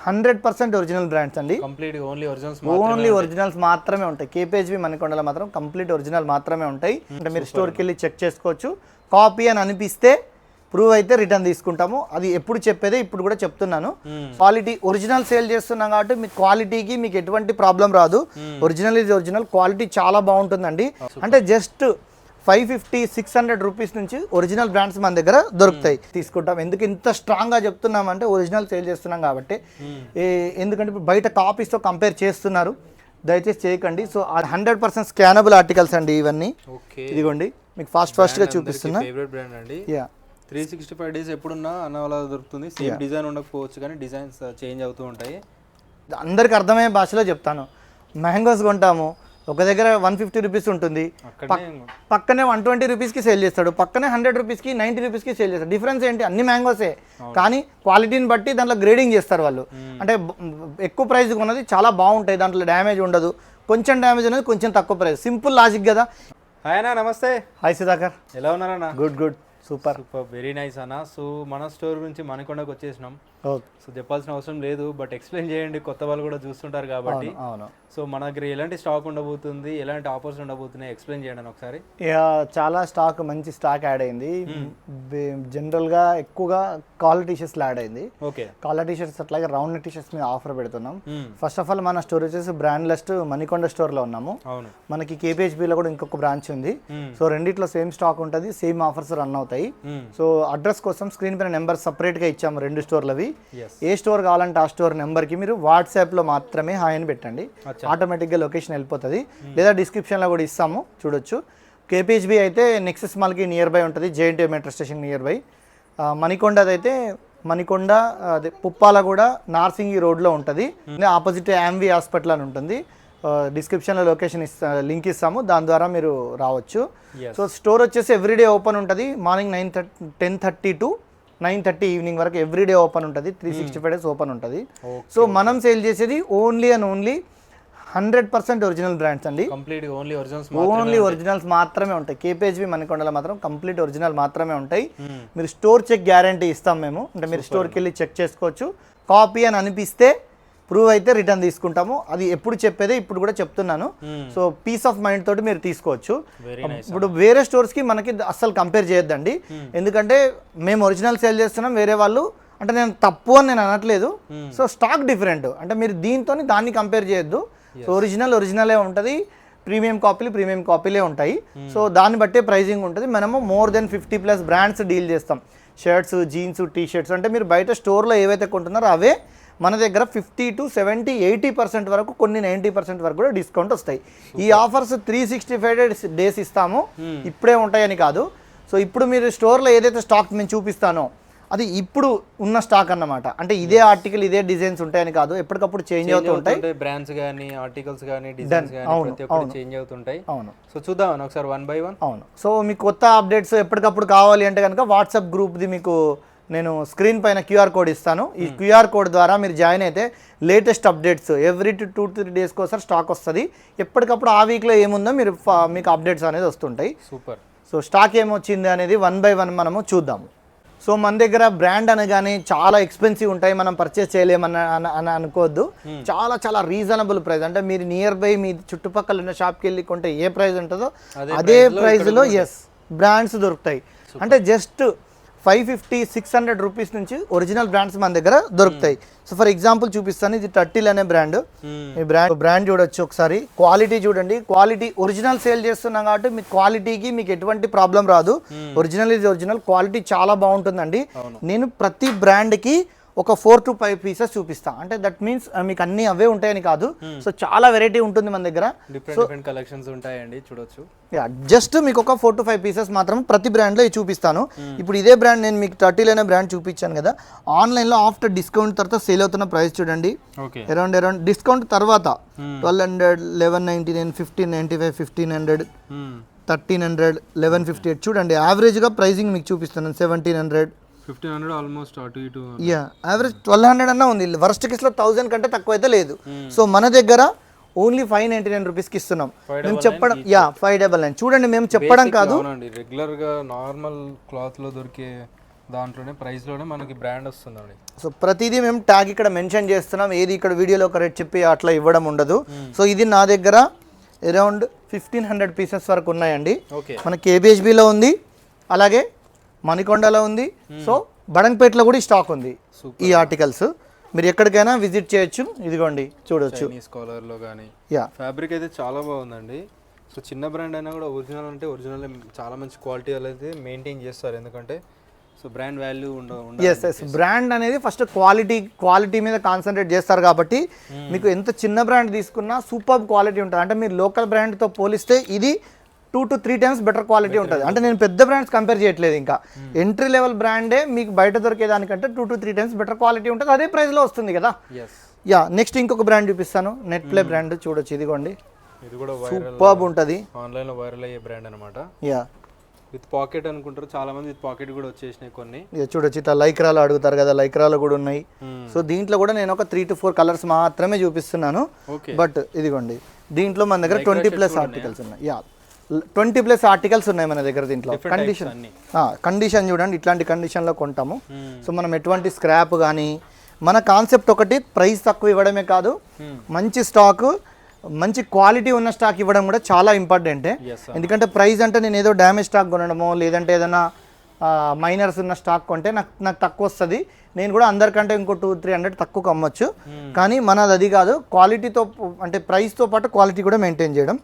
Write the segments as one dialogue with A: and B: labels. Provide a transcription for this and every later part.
A: 100% original brands అండి.
B: Complete
A: only originals మాత్రమే ఉంటాయి. కేపీహెచ్బి మణికొండలో మాత్రం కంప్లీట్ ఒరిజినల్ మాత్రమే ఉంటాయి. అంటే మీరు స్టోర్కి వెళ్ళి చెక్ చేసుకోవచ్చు. కాపీ అని అనిపిస్తే ప్రూవ్ అయితే రిటర్న్ తీసుకుంటాము. అది ఎప్పుడు చెప్పేదే ఇప్పుడు కూడా చెప్తున్నాను. క్వాలిటీ ఒరిజినల్ సేల్ చేస్తున్నాం కాబట్టి మీ క్వాలిటీకి మీకు ఎటువంటి ప్రాబ్లం రాదు. ఒరిజినల్ ఈజ్ ఒరిజినల్, క్వాలిటీ చాలా బాగుంటుందండి. అంటే జస్ట్ 550-600 రూపీస్ నుంచి ఒరిజినల్ బ్రాండ్స్ మన దగ్గర దొరుకుతాయి. తీసుకుంటాం. ఎందుకు ఇంత స్ట్రాంగ్గా చెప్తున్నామంటే ఒరిజినల్ సేల్ చేస్తున్నాం కాబట్టి. ఎందుకంటే ఇప్పుడు బయట కాపీస్తో కంపేర్ చేస్తున్నారు, దయచేసి చేయకండి. సో 100% స్కానబుల్ ఆర్టికల్స్ అండి ఇవన్నీ. ఇదిగోండి మీకు ఫాస్ట్గా చూపిస్తున్నా.
B: 365 డేస్ ఎప్పుడున్నా అన్నవాళ్ళ దొరుకుతుంది. సేమ్ డిజైన్ ఉండకపోవచ్చు కానీ డిజైన్స్ చేంజ్ అవుతూ ఉంటాయి.
A: అందరికి అర్థమయ్యే భాషలో చెప్తాను. మ్యాంగోస్ కొంటాము, ఒక దగ్గర 150 రూపీస్ ఉంటుంది, పక్కనే 120 రూపీస్కి సేల్ చేస్తాడు, పక్కనే 100 రూపీస్కి 90 రూపీస్కి సేల్ చేస్తాడు. డిఫరెన్స్ ఏంటి? అన్ని మ్యాంగోసే కానీ క్వాలిటీని బట్టి దాంట్లో గ్రేడింగ్ చేస్తారు వాళ్ళు. అంటే ఎక్కువ ప్రైస్ కొన్నది చాలా బాగుంటాయి, దాంట్లో డ్యామేజ్ ఉండదు. కొంచెం డ్యామేజ్ అనేది కొంచెం తక్కువ ప్రైస్. సింపుల్ లాజిక్ కదా.
B: హాయ్ అన్న, నమస్తే.
A: హాయ్ సుధాకర్,
B: ఎలా ఉన్నారన్న?
A: గుడ్, సూపర్,
B: వెరీ నైస్ అన్న. సో మన స్టోర్ గురించి మణికొండకు వచ్చేసినాం. సో చెప్పాల్సిన అవసరం లేదు, బట్ ఎక్స్ప్లెయిన్ చేయండి, కొత్త వాళ్ళు కూడా చూస్తుంటారు కాబట్టి. సో మన దగ్గర ఎలాంటి స్టాక్ ఉండబోతుంది, ఎలాంటి ఆఫర్స్ ఉండబోతున్నాయి, ఎక్స్ప్లెయిన్ చేయండి ఒకసారి.
A: చాలా స్టాక్, మంచి స్టాక్ యాడ్ అయింది. జనరల్గా ఎక్కువగా కాలర్ టీషర్ట్స్ యాడ్ అయింది. కాలర్ టీషర్ట్స్ అట్లాగే రౌండ్ నెక్ టీషర్ట్స్ మీద ఆఫర్ పెడుతున్నాం. ఫస్ట్ ఆఫ్ ఆల్ మన స్టోర్ వచ్చేసి బ్రాండ్ లిస్ట్ మణికొండ స్టోర్లో ఉన్నాము. మనకి కేపీహెచ్బిలో కూడా ఇంకొక బ్రాంచ్ ఉంది. సో రెండిట్లో సేమ్ స్టాక్ ఉంటుంది, సేమ్ ఆఫర్స్ రన్ అవుతాయి. సో అడ్రస్ కోసం స్క్రీన్ పైన నెంబర్ సపరేట్గా ఇచ్చాము, 2 స్టోర్లవి. ఏ స్టోర్ కావాలంటే ఆ స్టోర్ నెంబర్కి మీరు వాట్సాప్లో మాత్రమే హాయ్ అని పెట్టండి, ఆటోమేటిక్గా లొకేషన్ వెళ్ళిపోతుంది. లేదా డిస్క్రిప్షన్లో కూడా ఇస్తాము, చూడొచ్చు. కేపీహెచ్బి అయితే నెక్సెస్ మాల్కి నియర్ బై ఉంటుంది, JNTU metro station near by. మణికొండదైతే మణికొండ అదే పుప్పాలగూడ నార్సింగి రోడ్లో ఉంటుంది, ఆపోజిట్ యాంవి హాస్పిటల్ అని ఉంటుంది. డిస్క్రిప్షన్లో లొకేషన్ లింక్ ఇస్తాము, దాని ద్వారా మీరు రావచ్చు. సో స్టోర్ వచ్చేసి ఎవ్రీడే ఓపెన్ ఉంటుంది. మార్నింగ్ 10:30 to 9:30 ఈవినింగ్ వరకు ఎవ్రీడే ఓపెన్ ఉంటుంది. 365 డేస్ ఓపెన్ ఉంటుంది. సో మనం సేల్ చేసేది ఓన్లీ 100% ఒరిజినల్ బ్రాండ్స్ అండి. ఓన్లీ ఒరిజినల్స్ మాత్రమే ఉంటాయి. కేపీహెచ్బి మణికొండలో మాత్రం కంప్లీట్ ఒరిజినల్ మాత్రమే ఉంటాయి. మీరు స్టోర్ చెక్ గ్యారంటీ ఇస్తాం మేము. అంటే మీరు స్టోర్కి వెళ్ళి చెక్ చేసుకోవచ్చు. కాపీ అని అనిపిస్తే ప్రూవ్ అయితే రిటర్న్ తీసుకుంటాము. అది ఎప్పుడు చెప్పేదే ఇప్పుడు కూడా చెప్తున్నాను. సో పీస్ ఆఫ్ మైండ్ తోటి మీరు తీసుకోవచ్చు. ఇప్పుడు వేరే స్టోర్స్కి మనకి అస్సలు కంపేర్ చేయొద్దండి. ఎందుకంటే మేము ఒరిజినల్ సేల్ చేస్తున్నాం, వేరే వాళ్ళు అంటే నేను తప్పు అని నేను అనట్లేదు. సో స్టాక్ డిఫరెంట్, అంటే మీరు దీంతో దాన్ని కంపేర్ చేయొద్దు. సో ఒరిజినలే ఉంటుంది, ప్రీమియం కాపీలే ఉంటాయి. సో దాన్ని బట్టే ప్రైజింగ్ ఉంటుంది. మనము మోర్ దెన్ 50+ బ్రాండ్స్ డీల్ చేస్తాం. షర్ట్స్, జీన్స్, టీ షర్ట్స్ అంటే మీరు బయట స్టోర్లో ఏవైతే కొంటున్నారో అవే మన దగ్గర 50 to 70, 80% వరకు, కొన్ని 90% వరకు కూడా డిస్కౌంట్ వస్తాయి. ఈ ఆఫర్స్ 365 డేస్ ఇస్తాము, ఇప్పుడే ఉంటాయని కాదు. సో ఇప్పుడు మీరు స్టోర్లో ఏదైతే స్టాక్ మేము చూపిస్తానో అది ఇప్పుడు ఉన్న స్టాక్ అన్నమాట. అంటే ఇదే ఆర్టికల్, ఇదే డిజైన్స్ ఉంటాయని కాదు, ఎప్పటికప్పుడు చేంజ్ అవుతూ ఉంటాయి.
B: బ్రాండ్స్ కానీ ఆర్టికల్స్ కానీ డిజైన్స్ కానీ చేంజ్ అవుతుంటాయి. అవును. సో చూద్దాం ఒకసారి 1 by 1.
A: అవును. సో మీకు కొత్త అప్డేట్స్ ఎప్పటికప్పుడు కావాలి అంటే కనుక వాట్సాప్ గ్రూప్ది మీకు నేను స్క్రీన్ పైన QR కోడ్ ఇస్తాను. ఈ QR కోడ్ ద్వారా మీరు జాయిన్ అయితే లేటెస్ట్ అప్డేట్స్ ఎవ్రీ 2-3 డేస్కి ఒకసారి స్టాక్ వస్తుంది. ఎప్పటికప్పుడు ఆ వీక్లో ఏముందో మీకు అప్డేట్స్ అనేది వస్తుంటాయి.
B: సూపర్.
A: సో స్టాక్ ఏమొచ్చింది అనేది 1 by 1 మనము చూద్దాము. సో మన దగ్గర బ్రాండ్ అనగానే చాలా ఎక్స్పెన్సివ్ ఉంటాయి, మనం పర్చేస్ చేయలేమని అనుకోవద్దు. చాలా రీజనబుల్ ప్రైస్. అంటే మీరు నియర్ బై మీ చుట్టుపక్కల ఉన్న షాప్కి వెళ్ళి కొంటే ఏ ప్రైస్ ఉంటుందో అదే ప్రైస్లో బ్రాండ్స్ దొరుకుతాయి. అంటే జస్ట్ 550-600 రూపీస్ నుంచి ఒరిజినల్ బ్రాండ్స్ మన దగ్గర దొరుకుతాయి. సో ఫర్ ఎగ్జాంపుల్ చూపిస్తాను, ఇది టర్టిల్ అనే బ్రాండ్. ఈ బ్రాండ్ చూడొచ్చు ఒకసారి, క్వాలిటీ చూడండి. క్వాలిటీ ఒరిజినల్ సేల్ చేస్తున్నాం కాబట్టి మీ క్వాలిటీకి మీకు ఎటువంటి ప్రాబ్లం రాదు. ఒరిజినల్ ఈజ్ ఒరిజినల్, క్వాలిటీ చాలా బాగుంటుందండి. నేను ప్రతి బ్రాండ్కి ఒక 4 to 5 పీసెస్ చూపిస్తా. అంటే దట్ మీన్స్ మీకు అన్ని అవే ఉంటాయని కాదు. సో చాలా వెరైటీ ఉంటుంది మన దగ్గర,
B: డిఫరెంట్ కలెక్షన్స్ ఉంటాయండి, చూడొచ్చు.
A: జస్ట్ మీకు ఒక 4 to 5 పీసెస్ మాత్రం ప్రతి బ్రాండ్లో చూపిస్తాను. ఇప్పుడు ఇదే బ్రాండ్ నేను మీకు టర్టిల్ అనే బ్రాండ్ చూపించాను కదా, ఆన్లైన్లో ఆఫ్టర్ డిస్కౌంట్ తర్వాత సేల్ అవుతున్న ప్రైస్ చూడండి. అరౌండ్ డిస్కౌంట్ తర్వాత 1200, 1199, 1595, 1500, 1300, 1158 చూడండి. యావరేజ్గా ప్రైజింగ్ మీకు చూపిస్తాను. 1700,
B: 1500 ఆల్మోస్ట్ అటు ఇటు.
A: యావరేజ్ 1200 అన్నా ఉంది. వర్స్ట్ కేసులో 1000 కంటే తక్కువ అయితే లేదు. సో మన దగ్గర ఓన్లీ 599 రూపీస్కి ఇస్తున్నాం. మేము చెప్పడం 599 చూడండి, మేము చెప్పడం కాదు,
B: రెగ్యులర్ గా నార్మల్ క్లాత్ లో దొరికే దాంట్లోనే ప్రైస్లోనే మనకి బ్రాండ్ వస్తుందండి.
A: సో ప్రతిదీ మేము ట్యాగ్ ఇక్కడ మెన్షన్ చేస్తున్నాం, ఏది ఇక్కడ వీడియోలో ఒక రేట్ చెప్పి అట్లా ఇవ్వడం ఉండదు. సో ఇది నా దగ్గర అరౌండ్ 1500 పీసెస్ వరకు ఉన్నాయండి. మన కేబిహెచ్బిలో ఉంది, అలాగే మణికొండలో ఉంది, సో బడంగపేటలో కూడా స్టాక్ ఉంది ఈ ఆర్టికల్స్. మీరు ఎక్కడికైనా విజిట్ చేయొచ్చు. ఇదిగోండి చూడొచ్చు.
B: స్కాలర్లో కానీ
A: యా
B: ఫ్యాబ్రిక్ అయితే చాలా బాగుందండి. సో చిన్న బ్రాండ్ అయినా కూడా ఒరిజినల్ అంటే ఒరిజినల్ చాలా మంచి క్వాలిటీ అయితే మెయింటైన్ చేస్తారు, ఎందుకంటే so brand value
A: S S brand అనేది ఫస్ట్ క్వాలిటీ మీద కాన్సన్ట్రేట్ చేస్తారు కాబట్టి మీకు ఎంత చిన్న బ్రాండ్ తీసుకున్నా సూపర్ క్వాలిటీ ఉంటుంది. అంటే మీరు లోకల్ బ్రాండ్తో పోలిస్తే ఇది 2 to 3 times బెటర్ క్వాలిటీ ఉంటుంది. అంటే నేను పెద్ద బ్రాండ్స్ కంపేర్ చేయట్లేదు, ఇంకా ఎంట్రీ లెవెల్ బ్రాండే మీకు బయట దొరికేదానికంటే 2 to 3 times బెటర్ క్వాలిటీ ఉంటుంది, అదే ప్రైస్లో వస్తుంది కదా. యా నెక్స్ట్ ఇంకొక బ్రాండ్ చూపిస్తాను, నెట్ ప్లే బ్రాండ్ చూడొచ్చు. ఇదిగోండి,
B: ఇది కూడా
A: సూపర్ ఉంటుంది,
B: ఆన్లైన్లో వైరల్ అయ్యే బ్రాండ్ అనమాట.
A: యా
B: విత్ పాకెట్ అనుకుంటారు చాలా మంది, విత్ పాకెట్ కూడా వచ్చేసినాయి కొన్ని.
A: చూడొచ్చు, ఇట్లా లైక్రాలో అడుగుతారు కదా, లైక్రాలో కూడా ఉన్నాయి. సో దీంట్లో కూడా నేను ఒక 3 to 4 కలర్స్ మాత్రమే చూపిస్తున్నాను. బట్ ఇదిగోండి, దీంట్లో మన దగ్గర 20+ ఆర్టికల్స్ ఉన్నాయి. యా 20+ ఆర్టికల్స్ ఉన్నాయి మన దగ్గర. దీంట్లో కండిషన్ చూడండి, ఇట్లాంటి కండిషన్లో కొంటాము. సో మనం ఎటువంటి స్క్రాప్ కానీ, మన కాన్సెప్ట్ ఒకటి ప్రైస్ తక్కువ ఇవ్వడమే కాదు, మంచి స్టాక్ మంచి క్వాలిటీ ఉన్న స్టాక్ ఇవ్వడం కూడా చాలా ఇంపార్టెంటే. ఎందుకంటే ప్రైస్ అంటే నేను ఏదో డ్యామేజ్ స్టాక్ కొనడమో లేదంటే ఏదైనా మైనర్స్ ఉన్న స్టాక్ కొంటే నాకు తక్కువ వస్తుంది, నేను కూడా అందరికంటే ఇంకో 200-300 తక్కువ అమ్మొచ్చు. కానీ మనది అది కాదు, క్వాలిటీతో అంటే ప్రైస్తో పాటు క్వాలిటీ కూడా మెయింటైన్ చేయడం.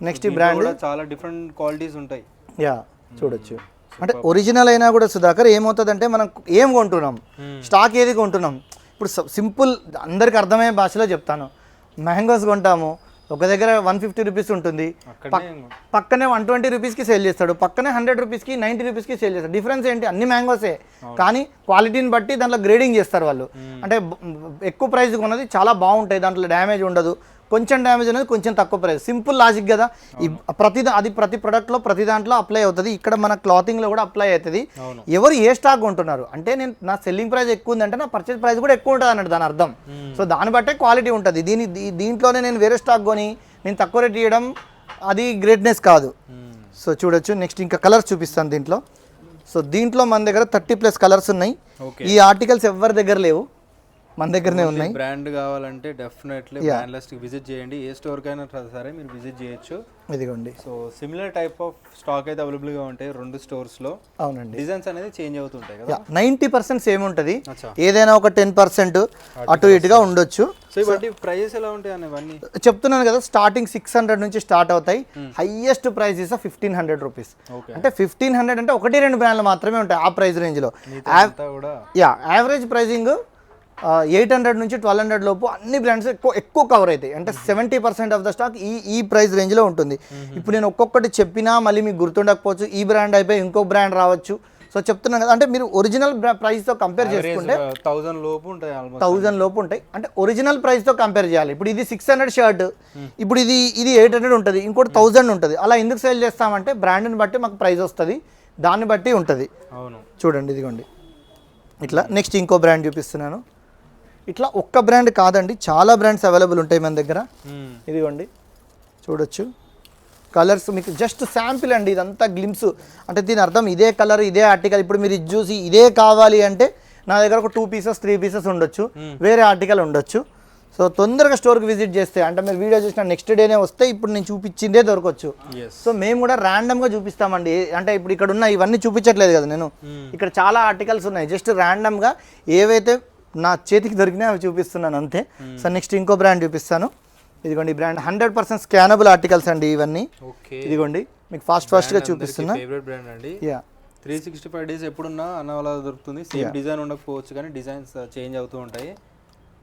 A: నెక్స్ట్ ఈ బ్రాండ్
B: చాలా డిఫరెంట్ క్వాలిటీస్ ఉంటాయి.
A: యా చూడొచ్చు, అంటే ఒరిజినల్ అయినా కూడా సుధాకర్ ఏమవుతుందంటే మనం ఏం కొంటున్నాం, స్టాక్ ఏది కొంటున్నాం. ఇప్పుడు సింపుల్ అందరికి అర్థమయ్యే భాషలో చెప్తాను, మ్యాంగోస్ కొంటాము, ఒక దగ్గర 150 రూపీస్ ఉంటుంది, పక్కనే 120 రూపీస్కి సేల్ చేస్తాడు, పక్కనే 100 రూపీస్కి 90 రూపీస్కి సేల్ చేస్తాడు. డిఫరెన్స్ ఏంటి, అన్ని మ్యాంగోసే కానీ క్వాలిటీని బట్టి దాంట్లో గ్రేడింగ్ చేస్తారు వాళ్ళు. అంటే ఎక్కువ ప్రైస్ కొన్నది చాలా బాగుంటాయి, దాంట్లో డ్యామేజ్ ఉండదు, కొంచెం డ్యామేజ్ అనేది కొంచెం తక్కువ ప్రైస్. సింపుల్ లాజిక్ కదా. ప్రతి ప్రొడక్ట్లో ప్రతి దాంట్లో అప్లై అవుతుంది, ఇక్కడ మన క్లాతింగ్లో కూడా అప్లై అవుతుంది. ఎవరు ఏ స్టాక్ కొంటున్నారు అంటే, నేను నా సెల్లింగ్ ప్రైస్ ఎక్కువ ఉందంటే నా పర్చేస్ ప్రైస్ కూడా ఎక్కువ ఉంటుంది అన్నట్టు దాని అర్థం. సో దాన్ని బట్టే క్వాలిటీ ఉంటుంది. దీంట్లోనే నేను వేరే స్టాక్ కొని నేను తక్కువ రేట్ ఇవ్వడం అది గ్రేట్నెస్ కాదు. సో చూడొచ్చు, నెక్స్ట్ ఇంకా కలర్స్ చూపిస్తాను దీంట్లో. సో దీంట్లో మన దగ్గర 30+ కలర్స్ ఉన్నాయి. ఈ ఆర్టికల్స్ ఎవరి దగ్గర లేవు, మన దగ్గరనే ఉన్నాయి.
B: బ్రాండ్ కావాలంటే డెఫినెట్లీ బ్రాండ్ లిస్ట్ కి విజిట్ చేయండి, ఏ స్టోర్ కైనా సరే మీరు విజిట్ చేయొచ్చు.
A: ఇదిగోండి,
B: so similar type of stock అయితే అవైలబుల్ గా ఉంటాయి 2 స్టోర్స్ లో.
A: అవునండి,
B: డిజైన్స్ అనేది చేంజ్ అవుతుంటాయి కదా.
A: 90% సేమ్ ఉంటుంది, ఏదైనా ఒక 10% అటు ఇటుగా ఉండొచ్చు.
B: సో ఇవన్నీ ప్రైజెస్ ఎలా ఉంటాయి అనేవన్నీ
A: చెప్తున్నాను కదా, స్టార్టింగ్ 600 నుంచి స్టార్ట్ అవుతాయి. Highest price is 1500 rupees. అంటే 1500 అంటే 1-2 బ్రాండ్లు మాత్రమే ఉంటాయి ఆ ప్రైస్ రేంజ్ లో. యావరేజ్ ప్రైజింగ్ 800 నుంచి 1200 లోపు అన్ని బ్రాండ్స్ ఎక్కువ కవర్ అవుతాయి. అంటే 70% ఆఫ్ ద స్టాక్ ఈ ప్రైస్ రేంజ్లో ఉంటుంది. ఇప్పుడు నేను ఒక్కొక్కటి చెప్పినా మళ్ళీ మీకు గుర్తుండకపోవచ్చు, ఈ బ్రాండ్ అయిపోయి ఇంకో బ్రాండ్ రావచ్చు. సో చెప్తున్నాను కదా, అంటే మీరు ఒరిజినల్ ప్రైస్తో కంపేర్ చేసుకుంటే
B: 1000 లోపు ఉంటాయి,
A: 1000 లోపు ఉంటాయి. అంటే ఒరిజినల్ ప్రైస్తో కంపేర్ చేయాలి. ఇప్పుడు ఇది 600 షర్ట్, ఇప్పుడు ఇది 800 ఉంటుంది, ఇంకోటి 1000 ఉంటుంది. అలా ఎందుకు సేల్ చేస్తామంటే బ్రాండ్ని బట్టి మాకు ప్రైస్ వస్తుంది, దాన్ని బట్టి ఉంటుంది. చూడండి ఇదిగోండి ఇట్లా. నెక్స్ట్ ఇంకో బ్రాండ్ చూపిస్తున్నాను. ఇట్లా ఒక్క బ్రాండ్ కాదండి, చాలా బ్రాండ్స్ అవైలబుల్ ఉంటాయి మన దగ్గర. ఇదిగోండి చూడొచ్చు, కలర్స్ మీకు జస్ట్ శాంపిల్ అండి, ఇదంతా గ్లిమ్స్. అంటే దీని అర్థం ఇదే కలర్ ఇదే ఆర్టికల్. ఇప్పుడు మీరు ఇది చూసి ఇదే కావాలి అంటే నా దగ్గర ఒక 2 పీసెస్ 3 పీసెస్ ఉండొచ్చు, వేరే ఆర్టికల్ ఉండొచ్చు. సో తొందరగా స్టోర్కి విజిట్ చేస్తే, అంటే మీరు వీడియో చూసిన నెక్స్ట్ డేనే వస్తే ఇప్పుడు నేను చూపించిందే దొరకవచ్చు. సో మేము కూడా ర్యాండమ్గా చూపిస్తామండి. అంటే ఇప్పుడు ఇక్కడ ఉన్న ఇవన్నీ చూపించట్లేదు కదా నేను, ఇక్కడ చాలా ఆర్టికల్స్ ఉన్నాయి, జస్ట్ ర్యాండమ్గా ఏవైతే నా చేతికి దొరికినా అవి చూపిస్తున్నాను అంతే. సో నెక్స్ట్ ఇంకో బ్రాండ్ చూపిస్తాను. ఇదిగోండి, ఈ బ్రాండ్ 100% స్కానబుల్ ఆర్టికల్స్ అండి ఇవన్నీ. ఇదిగోండి మీకు ఫాస్ట్గా చూపిస్తున్నా.
B: ఫేవరెట్ బ్రాండ్ అండి.
A: యా
B: 365 డేస్ ఎప్పుడున్నా అలా దొరుకుతుంది. సేమ్ డిజైన్ ఉండకపోవచ్చు కానీ డిజైన్స్ చేంజ్ అవుతూ ఉంటాయి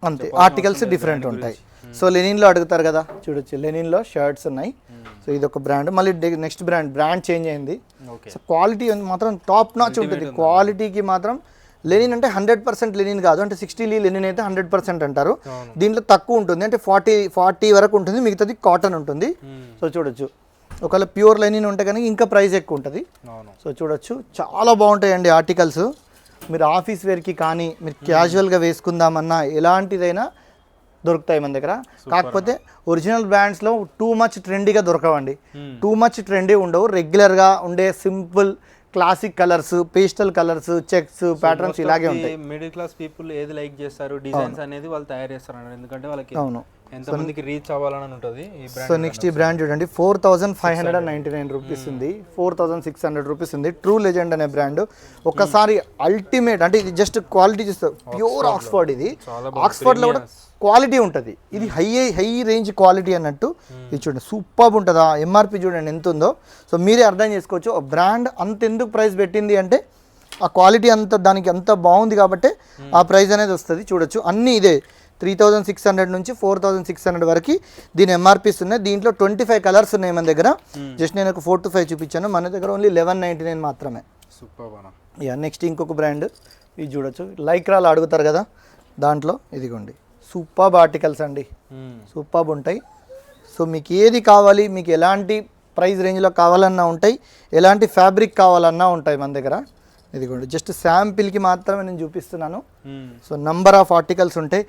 A: అంతే, ఆర్టికల్స్ డిఫరెంట్ ఉంటాయి. సో లెనిన్లో అడుగుతారు కదా, చూడొచ్చు లెనిన్లో షర్ట్స్ ఉన్నాయి. సో ఇది ఒక బ్రాండ్. మళ్ళీ నెక్స్ట్ బ్రాండ్ చేంజ్ అయింది. సో క్వాలిటీ మాత్రం టాప్ నాచ్ ఉంటుంది. క్వాలిటీకి మాత్రం లెనిన్ అంటే 100% లెనిన్ కాదు, అంటే 60 లెనిన్ అయితే 100% అంటారు. దీంట్లో తక్కువ ఉంటుంది, అంటే 40 వరకు ఉంటుంది, మిగతాది కాటన్ ఉంటుంది. సో చూడొచ్చు, ఒకవేళ ప్యూర్ లెనిన్ ఉంటే కనుక ఇంకా ప్రైస్ ఎక్కువ ఉంటుంది. సో చూడొచ్చు, చాలా బాగుంటాయండి ఆర్టికల్స్. మీరు ఆఫీస్ వేర్కి కానీ మీరు క్యాజువల్గా వేసుకుందామన్నా ఎలాంటిదైనా దొరుకుతాయి మన దగ్గర. కాకపోతే ఒరిజినల్ బ్రాండ్స్లో టూ మచ్ ట్రెండీగా దొరకవండి, టూ మచ్ ట్రెండీ ఉండవు. రెగ్యులర్గా ఉండే simple classic colours, pastel colours, checks, patterns ఇలాగే ఉంటాయి.
B: మిడిల్ క్లాస్ పీపుల్ ఏది లైక్ చేస్తారు, డిజైన్స్ అనేది వాళ్ళు తయారు చేస్తారు అన్నమాట. ఎందుకంటే వాళ్ళకి ఎంతమందికి రీచ్ అవ్వాలని ఉంటుంది ఈ బ్రాండ్.
A: సో నెక్స్ట్ ఈ బ్రాండ్ చూడండి 4599 రూపీస్ ఉంది, 4600 రూపీస్ ఉంది. ట్రూ లెజెండ్ అనే బ్రాండ్. ఒకసారి అల్టిమేట్ అంటే ఇది జస్ట్ క్వాలిటీ చూస్తారు, ప్యూర్ ఆక్స్ఫర్డ్. ఇది ఆక్స్ఫర్డ్లో కూడా క్వాలిటీ ఉంటుంది. ఇది హై రేంజ్ క్వాలిటీ అన్నట్టు. ఇది చూడండి సూపర్ ఉంటుందా. ఎంఆర్పి చూడండి ఎంత ఉందో. సో మీరే అర్థం చేసుకోవచ్చు బ్రాండ్ అంత ఎందుకు ప్రైస్ పెట్టింది అంటే ఆ క్వాలిటీ అంత దానికి అంత బాగుంది కాబట్టి ఆ ప్రైస్ అనేది వస్తుంది. చూడొచ్చు అన్నీ ఇదే 3600 నుంచి 4600 వరకు దీని ఎంఆర్పీస్ ఉన్నాయి. దీంట్లో 25 కలర్స్ ఉన్నాయి మన దగ్గర. జస్ట్ నేను ఒక 4 to 5 చూపించాను. మన దగ్గర ఓన్లీ 1199 మాత్రమే.
B: సూపర్.
A: యా నెక్స్ట్ ఇంకొక బ్రాండ్ ఇది చూడొచ్చు. లైక్రాలు అడుగుతారు కదా, దాంట్లో ఇదిగోండి సూపర్ ఆర్టికల్స్ అండి, సూపర్ ఉంటాయి. సో మీకు ఏది కావాలి, మీకు ఎలాంటి ప్రైస్ రేంజ్లో కావాలన్నా ఉంటాయి, ఎలాంటి ఫ్యాబ్రిక్ కావాలన్నా ఉంటాయి మన దగ్గర. ఇదిగోండి జస్ట్ శాంపిల్కి మాత్రమే నేను చూపిస్తున్నాను. సో నంబర్ ఆఫ్ ఆర్టికల్స్ ఉంటాయి.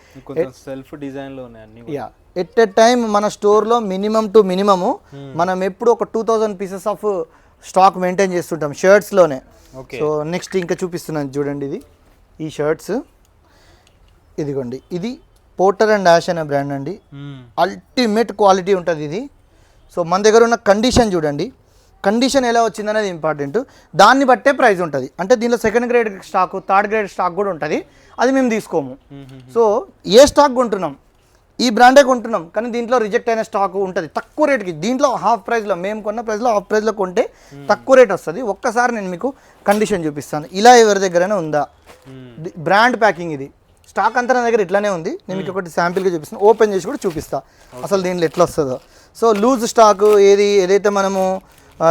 B: సెల్ఫ్ డిజైన్లో ఉన్నాయి.
A: యా ఎట్ ఎ టైమ్ మన స్టోర్లో మినిమం టు మినిమము మనం ఎప్పుడు ఒక 2000 పీసెస్ ఆఫ్ స్టాక్ మెయింటైన్ చేస్తుంటాం షర్ట్స్లోనే. సో నెక్స్ట్ ఇంకా చూపిస్తున్నాను చూడండి. ఇది ఈ షర్ట్స్ ఇదిగోండి, ఇది పోర్టర్ అండ్ డాష్ అనే బ్రాండ్ అండి. అల్టిమేట్ క్వాలిటీ ఉంటుంది ఇది. సో మన దగ్గర ఉన్న కండిషన్ చూడండి, కండిషన్ ఎలా వచ్చిందనేది ఇంపార్టెంట్. దాన్ని బట్టే ప్రైస్ ఉంటుంది. అంటే దీనిలో second grade stock, third grade stock కూడా ఉంటుంది, అది మేము తీసుకోము. సో ఏ స్టాక్ కొంటున్నాం, ఈ బ్రాండే కొంటున్నాం, కానీ దీంట్లో రిజెక్ట్ అయిన స్టాక్ ఉంటుంది తక్కువ రేట్కి. దీంట్లో హాఫ్ ప్రైస్లో, మేము కొన్న ప్రైస్లో హాఫ్ ప్రైస్లో కొంటే తక్కువ రేట్ వస్తుంది. ఒక్కసారి నేను మీకు కండిషన్ చూపిస్తాను. ఇలా ఎవరి దగ్గరైనా ఉందా, బ్రాండ్ ప్యాకింగ్ ఇది. స్టాక్ అంతా నా దగ్గర ఇట్లానే ఉంది. నేను మీకు ఒకటి శాంపిల్గా చూపిస్తాను, ఓపెన్ చేసి కూడా చూపిస్తా అసలు దీంట్లో ఎట్లా వస్తుందో. సో లూజ్ స్టాక్ ఏదైతే మనము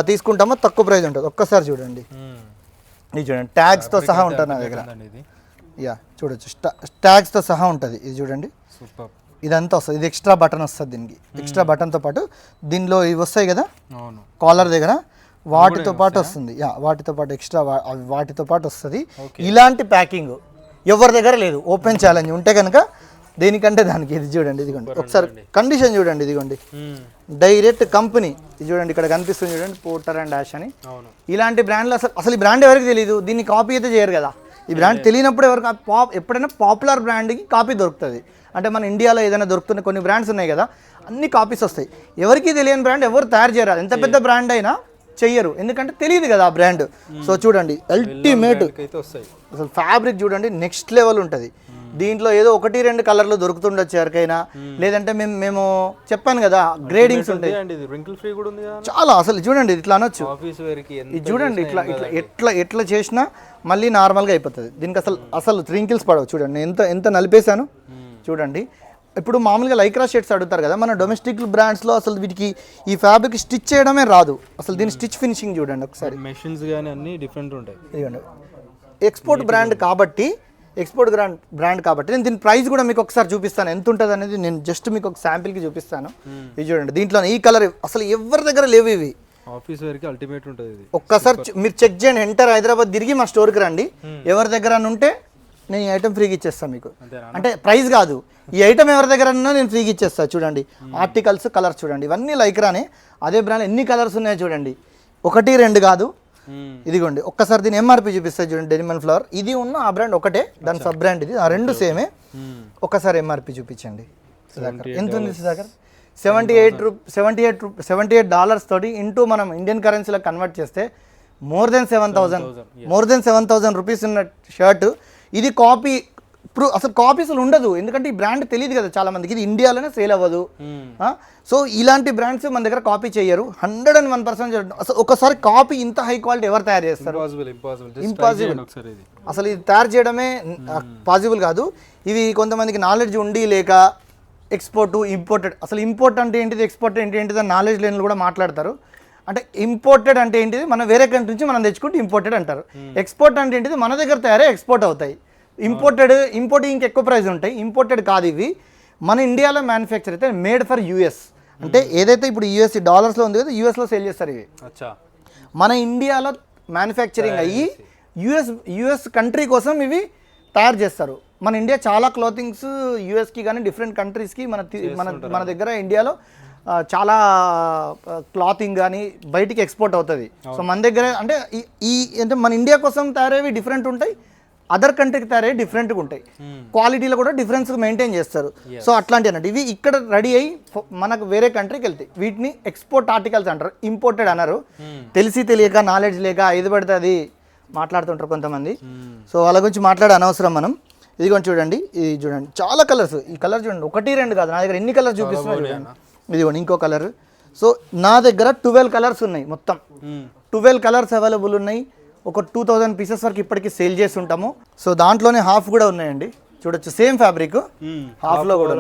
A: తీసుకుంటామో తక్కువ ప్రైస్ ఉంటుంది. ఒక్కసారి చూడండి, ఇది చూడండి ట్యాగ్స్తో సహా ఉంటుంది నా దగ్గర. యా చూడొచ్చు ట్యాగ్స్తో సహా ఉంటుంది. ఇది చూడండి ఇదంతా వస్తుంది. ఇది ఎక్స్ట్రా బటన్ వస్తుంది దీనికి. ఎక్స్ట్రా బటన్తో పాటు దీనిలో ఇవి వస్తాయి కదా కాలర్ దగ్గర, వాటితో పాటు వస్తుంది. యా వాటితో పాటు ఎక్స్ట్రా వాటితో పాటు వస్తుంది. ఇలాంటి ప్యాకింగ్ ఎవరి దగ్గర లేదు. ఓపెన్ ఛాలెంజ్ ఉంటే కనుక దేనికంటే దానికి. ఇది చూడండి, ఇదిగోండి ఒకసారి కండిషన్ చూడండి. ఇదిగోండి డైరెక్ట్ కంపెనీ. ఇది చూడండి ఇక్కడ కనిపిస్తుంది చూడండి, పోర్టర్ అండ్ డాష్ అని. ఇలాంటి బ్రాండ్లు అసలు ఈ బ్రాండ్ ఎవరికి తెలియదు, దీన్ని కాపీ అయితే చేయరు కదా. ఈ బ్రాండ్ తెలియనప్పుడు ఎప్పుడైనా పాపులర్ బ్రాండ్కి కాపీ దొరుకుతుంది. అంటే మన ఇండియాలో ఏదైనా దొరుకుతున్న కొన్ని బ్రాండ్స్ ఉన్నాయి కదా, అన్ని కాపీస్ వస్తాయి. ఎవరికి తెలియని బ్రాండ్ ఎవరు తయారు చేయరు. ఎంత పెద్ద బ్రాండ్ అయినా చెయ్యరు, ఎందుకంటే తెలియదు కదా ఆ బ్రాండ్. సో చూడండి అల్టిమేట్ అసలు ఫ్యాబ్రిక్ చూడండి నెక్స్ట్ లెవెల్ ఉంటుంది. దీంట్లో ఏదో 1-2 కలర్లు దొరుకుతుండొచ్చు ఎవరికైనా, లేదంటే మేము చెప్పాను కదా గ్రేడింగ్స్ ఉంటాయి చాలా. అసలు చూడండి ఇట్లా అనొచ్చు, ఇది చూడండి ఇట్లా ఇట్లా ఎట్లా ఎట్లా చేసినా మళ్ళీ నార్మల్గా అయిపోతుంది. దీనికి అసలు రింకిల్స్ పడవు. చూడండి ఎంత నలిపేశాను చూడండి. ఇప్పుడు మామూలుగా లైక్రా షర్ట్స్ అడుగుతారు కదా, మన డొమెస్టిక్ బ్రాండ్స్లో అసలు వీటికి ఈ ఫ్యాబ్రిక్ స్టిచ్ చేయడమే రాదు. అసలు దీని స్టిచ్ ఫినిషింగ్ చూడండి ఒకసారి.
B: మెషిన్స్ కానీ అన్ని డిఫరెంట్ ఉంటాయి.
A: ఎక్స్పోర్ట్ బ్రాండ్ కాబట్టి నేను దీని ప్రైస్ కూడా మీకు ఒకసారి చూపిస్తాను ఎంత ఉంటుంది అనేది. నేను జస్ట్ మీకు ఒక శాంపిల్కి చూపిస్తాను. ఇది చూడండి దీంట్లో ఈ కలర్ అసలు ఎవరి దగ్గర లేవు ఇవి.
B: ఆఫీస్ వరకు అల్టిమేట్ ఉంటుంది.
A: ఒక్కసారి మీరు చెక్ చేయండి. ఎంటర్ హైదరాబాద్ తిరిగి మా స్టోర్కి రండి. ఎవరి దగ్గర ఉంటే నేను ఈ ఐటమ్ ఫ్రీగా ఇచ్చేస్తాను మీకు. అంటే ప్రైస్ కాదు, ఈ ఐటమ్ ఎవరి దగ్గర ఉన్నా నేను ఫ్రీగా ఇచ్చేస్తాను. చూడండి ఆర్టికల్స్ కలర్స్ చూడండి, ఇవన్నీ లైక్రానే. అదే బ్రాండ్ ఎన్ని కలర్స్ ఉన్నాయో చూడండి, 1-2 కాదు. ఇదిగోండి ఒక్కసారి దీని ఎంఆర్పి చూపిస్తాయి చూడండి. డెనిమల్ ఫ్లవర్ ఇది ఉన్న ఆ బ్రాండ్ ఒకటే, దాని సబ్ బ్రాండ్ ఇది, ఆ రెండు సేమే. ఒక్కసారి ఎంఆర్పి చూపించండి. ఎంత ఉంది సుధాకర్? $78 తోటి ఇంటూ మనం ఇండియన్ కరెన్సీలో కన్వర్ట్ చేస్తే మోర్ దెన్ 7,000 రూపీస్ ఉన్న షర్ట్. ఇది కాపీ అసలు కాపీ అసలు ఉండదు, ఎందుకంటే ఈ బ్రాండ్ తెలియదు కదా చాలా మందికి, ఇది ఇండియాలోనే సేల్ అవ్వదు. సో ఇలాంటి బ్రాండ్స్ మన దగ్గర కాపీ చేయరు. 101% అసలు ఒకసారి కాపీ ఇంత హై క్వాలిటీ ఎవరు తయారు చేస్తారు? ఇంపాసిబుల్. అసలు ఇది తయారు చేయడమే పాసిబుల్ కాదు. ఇవి కొంతమందికి నాలెడ్జ్ ఉండి లేక ఎక్స్పోర్ట్ ఇంపోర్టెడ్, అసలు ఇంపోర్ట్ అంటే ఏంటిది, ఎక్స్పోర్ట్ అంటే ఏంటిది అని నాలెడ్జ్ లేని కూడా మాట్లాడతారు. అంటే ఇంపోర్టెడ్ అంటే ఏంటిది, మనం వేరే కంట్రీ నుంచి మనం తెచ్చుకుంటే ఇంపోర్టెడ్ అంటారు. ఎక్స్పోర్ట్ అంటే ఏంటిది, మన దగ్గర తయారే ఎక్స్పోర్ట్ అవుతాయి. ఇంపోర్టింగ్ ఎక్కువ ప్రైస్ ఉంటాయి. ఇంపోర్టెడ్ కాదు ఇవి, మన ఇండియాలో మ్యానుఫ్యాక్చర్ అయితే మేడ్ ఫర్ యూఎస్. అంటే ఏదైతే ఇప్పుడు యూఎస్ డాలర్స్లో ఉంది కదా, యూఎస్లో సేల్ చేస్తారు ఇవి. మన ఇండియాలో మ్యానుఫ్యాక్చరింగ్ అయ్యి యూఎస్ కంట్రీ కోసం ఇవి తయారు చేస్తారు. మన ఇండియా చాలా క్లాతింగ్స్ యూఎస్కి కానీ డిఫరెంట్ కంట్రీస్కి మన దగ్గర ఇండియాలో చాలా క్లాతింగ్ కానీ బయటికి ఎక్స్పోర్ట్ అవుతుంది. సో మన దగ్గర అంటే అంటే మన ఇండియా కోసం తయారయ్యేవి డిఫరెంట్ ఉంటాయి, అదర్ కంట్రీకి తయారయ్యి డిఫరెంట్గా ఉంటాయి, క్వాలిటీలో కూడా డిఫరెన్స్ మెయింటైన్ చేస్తారు. సో అట్లాంటి అన్నట్టు ఇవి ఇక్కడ రెడీ అయ్యి మనకు వేరే కంట్రీకి వెళ్తాయి. వీటిని ఎక్స్పోర్ట్ ఆర్టికల్స్ అంటారు, ఇంపోర్టెడ్ అన్నారు. తెలిసి తెలియక నాలెడ్జ్ లేక ఏది పడితే అది మాట్లాడుతుంటారు కొంతమంది. సో వాళ్ళ గురించి మాట్లాడే అనవసరం మనం. ఇదిగోండి చూడండి, ఇది చూడండి చాలా కలర్స్. ఈ కలర్ చూడండి, 1 2 కాదు, నా దగ్గర ఎన్ని కలర్స్ చూపిస్తున్నా చూడండి. ఇదిగోండి ఇంకో కలర్. సో నా దగ్గర 12 కలర్స్ ఉన్నాయి, మొత్తం 12 కలర్స్ అవైలబుల్ ఉన్నాయి. ఒక 2000 పీసెస్ వరకు ఇప్పటికీ సేల్ చేసి ఉంటాము. సో దాంట్లోనే హాఫ్ కూడా ఉన్నాయండి, చూడొచ్చు సేమ్ ఫ్యాబ్రిక్, హాఫ్ లో కూడా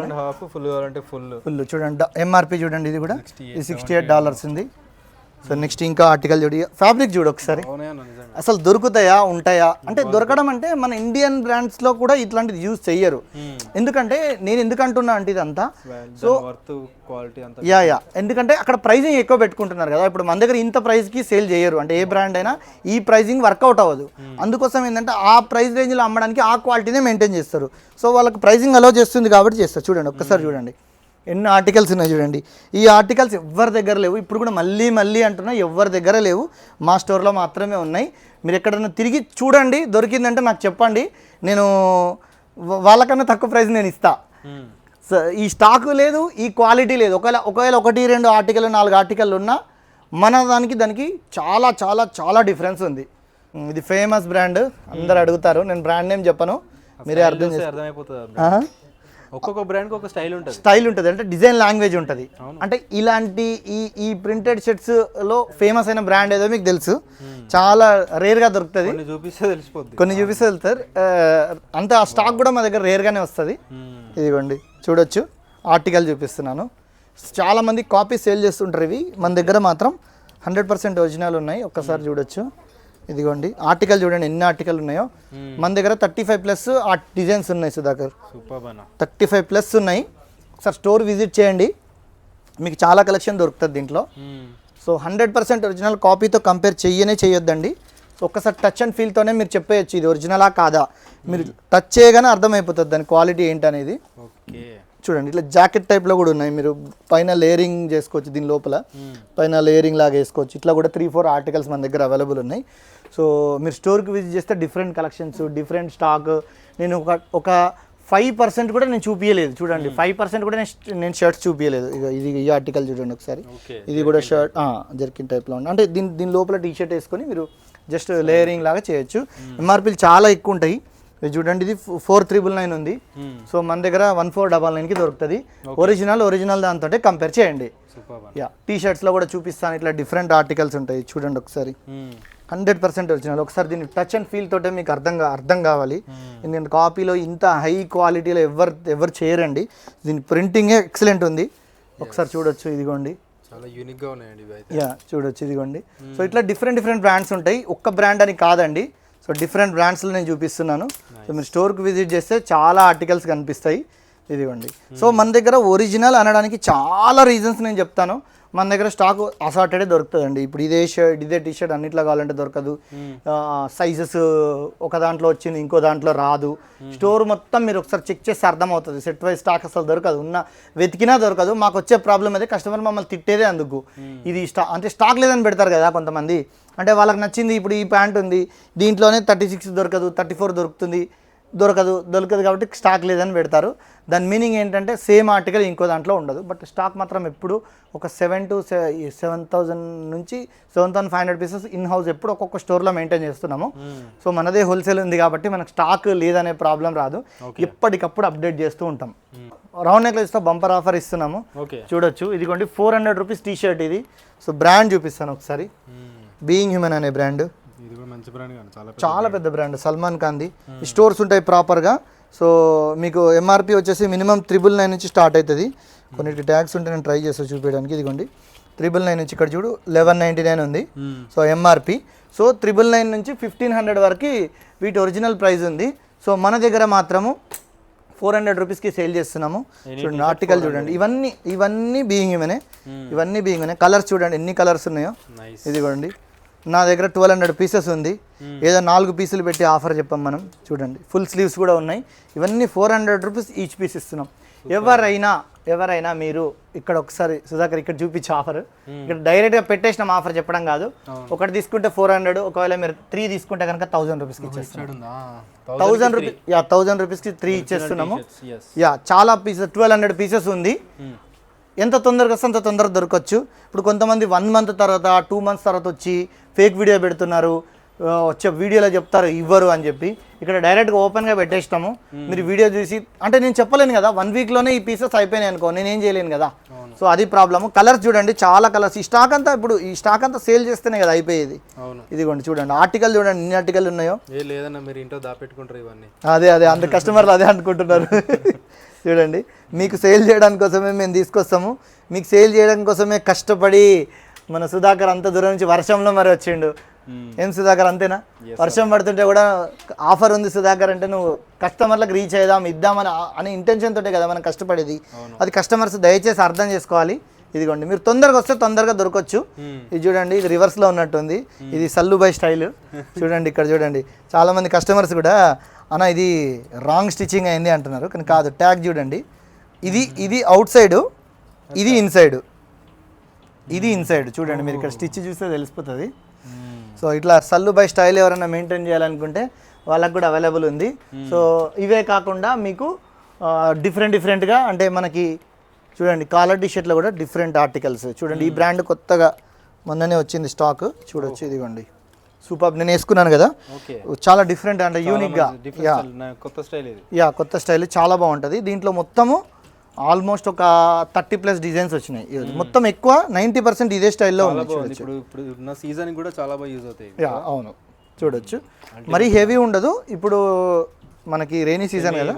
A: ఫుల్ చూడండి. ఎంఆర్పి చూడండి, ఇది కూడా $68 ఉంది. సో నెక్స్ట్ ఇంకా ఆర్టికల్ చూడి, ఫ్యాబ్రిక్ చూడు ఒకసారి, అసలు దొరుకుతాయా ఉంటాయా అంటే దొరకడం అంటే మన ఇండియన్ బ్రాండ్స్లో కూడా ఇట్లాంటిది యూజ్ చెయ్యరు. ఎందుకంటే నేను ఎందుకంటున్నా అంటే ఇదంతా సో యా ఎందుకంటే అక్కడ ప్రైజింగ్ ఎక్కువ పెట్టుకుంటున్నారు కదా. ఇప్పుడు మన దగ్గర ఇంత ప్రైస్కి సేల్ చేయరు, అంటే ఏ బ్రాండ్ అయినా ఈ ప్రైజింగ్ వర్కౌట్ అవ్వదు. అందుకోసం ఏంటంటే ఆ ప్రైస్ రేంజ్లో అమ్మడానికి ఆ క్వాలిటీనే మెయింటైన్ చేస్తారు. సో వాళ్ళకి ప్రైజింగ్ అలో చేస్తుంది కాబట్టి చేస్తారు. చూడండి ఒక్కసారి చూడండి ఎన్ని ఆర్టికల్స్ ఉన్నాయి చూడండి. ఈ ఆర్టికల్స్ ఎవరి దగ్గర లేవు, ఇప్పుడు కూడా మళ్ళీ అంటున్నా ఎవరి దగ్గర లేవు, మా స్టోర్లో మాత్రమే ఉన్నాయి. మీరు ఎక్కడైనా తిరిగి చూడండి, దొరికిందంటే నాకు చెప్పండి, నేను వాళ్ళకన్నా తక్కువ ప్రైస్ నేను ఇస్తా. సో ఈ స్టాక్ లేదు, ఈ క్వాలిటీ లేదు. ఒకవేళ 1 2 ఆర్టికల్ 4 ఆర్టికల్ ఉన్నా మన దానికి చాలా చాలా చాలా డిఫరెన్స్ ఉంది. ఇది ఫేమస్ బ్రాండ్, అందరు అడుగుతారు, నేను బ్రాండ్ నేమ్ చెప్పను, మీరే అర్థమైపోతుంది.
B: ఒక్కొక్క బ్రాండ్కి ఒక స్టైల్
A: ఉంటుంది, అంటే డిజైన్ లాంగ్వేజ్ ఉంటుంది. అంటే ఇలాంటి ఈ ప్రింటెడ్ షర్ట్స్ లో ఫేమస్ అయిన బ్రాండ్ ఏదో మీకు తెలుసు, చాలా రేర్ గా దొరుకుతుంది, కొన్ని చూపిస్తే వెళ్తారు. అంతే ఆ స్టాక్ కూడా మా దగ్గర రేర్ గానే వస్తుంది. ఇదిగోండి చూడొచ్చు, ఆర్టికల్ చూపిస్తున్నాను. చాలా మంది కాపీ సేల్ చేస్తుంటారు, ఇవి మన దగ్గర మాత్రం 100% ఒరిజినల్ ఉన్నాయి. ఒక్కసారి చూడొచ్చు, ఇదిగోండి ఆర్టికల్ చూడండి ఎన్ని ఆర్టికల్ ఉన్నాయో. మన దగ్గర 35+ ఆ డిజైన్స్ ఉన్నాయి సుధాకర్, 35+ ఉన్నాయి. ఒకసారి స్టోర్ విజిట్ చేయండి, మీకు చాలా కలెక్షన్ దొరుకుతుంది దీంట్లో. సో 100% ఒరిజినల్, కాపీతో కంపేర్ చేయొద్దండి. సో ఒక్కసారి టచ్ అండ్ ఫీల్తోనే మీరు చెప్పేయచ్చు ఇది ఒరిజినలా కాదా. మీరు టచ్ చేయగానే అర్థమైపోతుంది దాని క్వాలిటీ ఏంటనేది. చూడండి ఇట్లా జాకెట్ టైప్లో కూడా ఉన్నాయి, మీరు పైన లేయరింగ్ చేసుకోవచ్చు, దీని లోపల పైన లేయరింగ్ లాగా వేసుకోవచ్చు. ఇట్లా కూడా 3 4 ఆర్టికల్స్ మన దగ్గర అవైలబుల్ ఉన్నాయి. సో మీరు స్టోర్కి విజిట్ చేస్తే డిఫరెంట్ కలెక్షన్స్, డిఫరెంట్ స్టాక్. నేను ఒక 5% కూడా నేను చూపించలేదు, చూడండి 5% కూడా నేను షర్ట్స్ చూపించలేదు. ఇది ఈ ఆర్టికల్ చూడండి ఒకసారి, ఇది కూడా షర్ట్ జర్కిన్ టైప్లో ఉంది. అంటే దీని లోపల టీ షర్ట్ వేసుకొని మీరు జస్ట్ లేయరింగ్ లాగా చేయొచ్చు. ఎంఆర్పీలు చాలా ఎక్కువ ఉంటాయి. చూడండి ఇది 4399 ఉంది. సో మన దగ్గర 1499కి దొరుకుతుంది. ఒరిజినల్ దాంతో కంపేర్ చేయండి. యా టీ షర్ట్స్లో కూడా చూపిస్తాను, ఇట్లా డిఫరెంట్ ఆర్టికల్స్ ఉంటాయి చూడండి ఒకసారి. 100% ఒరిజినల్. ఒకసారి దీన్ని టచ్ అండ్ ఫీల్ తోటే మీకు అర్థం కావాలి. ఎందుకంటే కాపీలో ఇంత హై క్వాలిటీలో ఎవరు చేయరండి. దీని ప్రింటింగే ఎక్సలెంట్ ఉంది, ఒకసారి చూడొచ్చు. ఇదిగోండి
B: చాలా యూనిక్గా ఉన్నాయండి.
A: యా చూడొచ్చు, ఇదిగోండి. సో ఇట్లా డిఫరెంట్ బ్రాండ్స్ ఉంటాయి, ఒక్క బ్రాండ్ అని కాదండి. సో డిఫరెంట్ బ్రాండ్స్లో నేను చూపిస్తున్నాను. సో మీరు స్టోర్కి విజిట్ చేస్తే చాలా ఆర్టికల్స్ కనిపిస్తాయి. ఇదిగోండి. సో మన దగ్గర ఒరిజినల్ అనడానికి చాలా రీజన్స్ నేను చెప్తాను. మన దగ్గర స్టాక్ అసార్టెడే దొరుకుతుందండి. ఇప్పుడు ఇదే టీ షర్ట్ అన్నిట్లో కావాలంటే దొరకదు. సైజెస్ ఒక దాంట్లో వచ్చింది ఇంకో దాంట్లో రాదు. స్టోర్ మొత్తం మీరు ఒకసారి చెక్ చేస్తే అర్థమవుతుంది. సెట్ వైజ్ స్టాక్ అసలు దొరకదు, వెతికినా దొరకదు. మాకు వచ్చే ప్రాబ్లం అయితే కస్టమర్ మమ్మల్ని తిట్టేదే అందుకు. ఇది అంటే స్టాక్ లేదని పెడతారు కదా కొంతమంది, అంటే వాళ్ళకి నచ్చింది. ఇప్పుడు ఈ ప్యాంట్ ఉంది, దీంట్లోనే 36 దొరకదు, 34 దొరకదు కాబట్టి స్టాక్ లేదని పెడతారు. దాని మీనింగ్ ఏంటంటే సేమ్ ఆర్టికల్ ఇంకో దాంట్లో ఉండదు. బట్ స్టాక్ మాత్రం ఎప్పుడు ఒక 7,000 నుంచి 7,500 పీసెస్ ఇన్ హౌస్ ఎప్పుడు ఒక్కొక్క స్టోర్లో మెయింటైన్ చేస్తున్నాము. సో మనదే హోల్సేల్ ఉంది కాబట్టి మనకు స్టాక్ లేదనే ప్రాబ్లం రాదు. ఎప్పటికప్పుడు అప్డేట్ చేస్తూ ఉంటాం. రౌండ్ నెక్లెస్తో బంపర్ ఆఫర్ ఇస్తున్నాము, చూడొచ్చు. ఇదిగోండి 400 రూపీస్ టీ షర్ట్ ఇది. సో బ్రాండ్ చూపిస్తాను ఒకసారి. బీయింగ్ హ్యూమన్ అనే బ్రాండ్, చాలా పెద్ద బ్రాండ్, సల్మాన్ ఖాన్ది. స్టోర్స్ ఉంటాయి ప్రాపర్గా. సో మీకు ఎంఆర్పి వచ్చేసి మినిమం 999 నుంచి స్టార్ట్ అవుతుంది. కొన్నిటికి ట్యాక్స్ ఉంటే నేను ట్రై చేస్తాను చూపించడానికి. ఇదిగోండి 999 నుంచి, ఇక్కడ చూడు 1199 ఉంది. So MRP. సో 999 నుంచి 1500 వరకు వీటి ఒరిజినల్ ప్రైస్ ఉంది. సో మన దగ్గర మాత్రము 400 రూపీస్కి సేల్ చేస్తున్నాము. చూడండి ఆర్టికల్ చూడండి, ఇవన్నీ బీయింగ్ హ్యూమనే. కలర్స్ చూడండి ఎన్ని కలర్స్ ఉన్నాయో. ఇదిగోండి నా దగ్గర 1200 పీసెస్ ఉంది. ఏదో 4 పీసులు పెట్టి ఆఫర్ చెప్పాం మనం. చూడండి ఫుల్ స్లీవ్స్ కూడా ఉన్నాయి. ఇవన్నీ 400 రూపీస్ ఈచ్ పీస్ ఇస్తున్నాం. ఎవరైనా ఎవరైనా మీరు ఇక్కడ ఒకసారి సుధాకర్ ఇక్కడ చూపించే ఆఫర్, ఇక్కడ డైరెక్ట్గా పెట్టేసిన ఆఫర్ చెప్పడం కాదు. ఒకటి తీసుకుంటే 400, ఒకవేళ మీరు 3 తీసుకుంటే కనుక 1000 రూపీస్కి ఇచ్చేస్తున్నాం. 1000 రూపీస్కి 3 ఇచ్చేస్తున్నాము. చాలా పీసెస్ 1200 పీసెస్ ఉంది. ఎంత తొందరగా వస్తే అంత తొందరగా దొరకచ్చు. ఇప్పుడు కొంతమంది 1 మంత్ తర్వాత 2 మంత్స్ తర్వాత వచ్చి ఫేక్ వీడియో పెడుతున్నారు, వచ్చే వీడియోలో చెప్తారు ఇవ్వరు అని చెప్పి. ఇక్కడ డైరెక్ట్గా ఓపెన్గా పెట్టేస్తాము. మీరు వీడియో చూసి అంటే నేను చెప్పలేను కదా, 1 వీక్లోనే ఈ పీసెస్ అయిపోయినాయి అనుకో, నేనేం చేయలేను కదా. సో అది ప్రాబ్లము. కలర్స్ చూడండి, చాలా కలర్స్. ఈ స్టాక్ అంతా ఇప్పుడు ఈ స్టాక్ అంతా సేల్ చేస్తేనే కదా అయిపోయేది. ఇదిగోండి చూడండి, ఆర్టికల్ చూడండి ఎన్ని ఆర్టికల్ ఉన్నాయో.
B: లేదన్నా మీరు ఇంట్లో దాపెట్టుకుంటారు ఇవన్నీ.
A: అదే అంత కస్టమర్లు అదే అనుకుంటున్నారు. చూడండి, మీకు సేల్ చేయడానికి కోసమే మేము తీసుకొస్తాము. మీకు సేల్ చేయడం కోసమే కష్టపడి మన సుధాకర్ అంత దూరం నుంచి వర్షంలో మరి వచ్చిండు. ఏం సుధాకర్ అంతేనా? వర్షం పడుతుంటే కూడా ఆఫర్ ఉంది సుధాకర్ అంటే నువ్వు కస్టమర్లకు రీచ్ ఇద్దామని అనే ఇంటెన్షన్ తోటే కదా మనం కష్టపడేది. అది కస్టమర్స్ దయచేసి అర్థం చేసుకోవాలి. ఇదిగోండి, మీరు తొందరగా వస్తే తొందరగా దొరకచ్చు. ఇది చూడండి, ఇది రివర్స్లో ఉన్నట్టుంది. ఇది సల్లుబాయ్ స్టైల్. చూడండి ఇక్కడ చూడండి, చాలామంది కస్టమర్స్ కూడా అన్న ఇది రాంగ్ స్టిచ్చింగ్ అయింది అంటున్నారు, కానీ కాదు. ట్యాగ్ చూడండి, ఇది అవుట్ సైడ్, ఇది ఇన్సైడ్. ఇది ఇన్సైడ్ చూడండి, మీరు ఇక్కడ స్టిచ్ చూస్తే తెలిసిపోతుంది. సో ఇట్లా సల్లుబాయ్ స్టైల్ ఎవరైనా మెయింటైన్ చేయాలనుకుంటే వాళ్ళకు కూడా అవైలబుల్ ఉంది. సో ఇవే కాకుండా మీకు డిఫరెంట్గా అంటే మనకి చూడండి కాలర్ టీషర్ట్లో కూడా డిఫరెంట్ ఆర్టికల్స్ చూడండి. ఈ బ్రాండ్ కొత్తగా మొన్ననే వచ్చింది స్టాక్, చూడొచ్చు. ఇదిగోండి సూపర్, నేను వేసుకున్నాను కదా, చాలా డిఫరెంట్ అంటే యూనిక్గా. కొత్త స్టైల్ చాలా బాగుంటుంది. దీంట్లో మొత్తము ఆల్మోస్ట్ ఒక 30+ డిజైన్స్ వచ్చినాయి. మొత్తం ఎక్కువ 90% ఇదే స్టైల్లో ఉంది. అవును చూడొచ్చు, మరీ హెవీ ఉండదు. ఇప్పుడు మనకి రెయినీ సీజన్ కదా,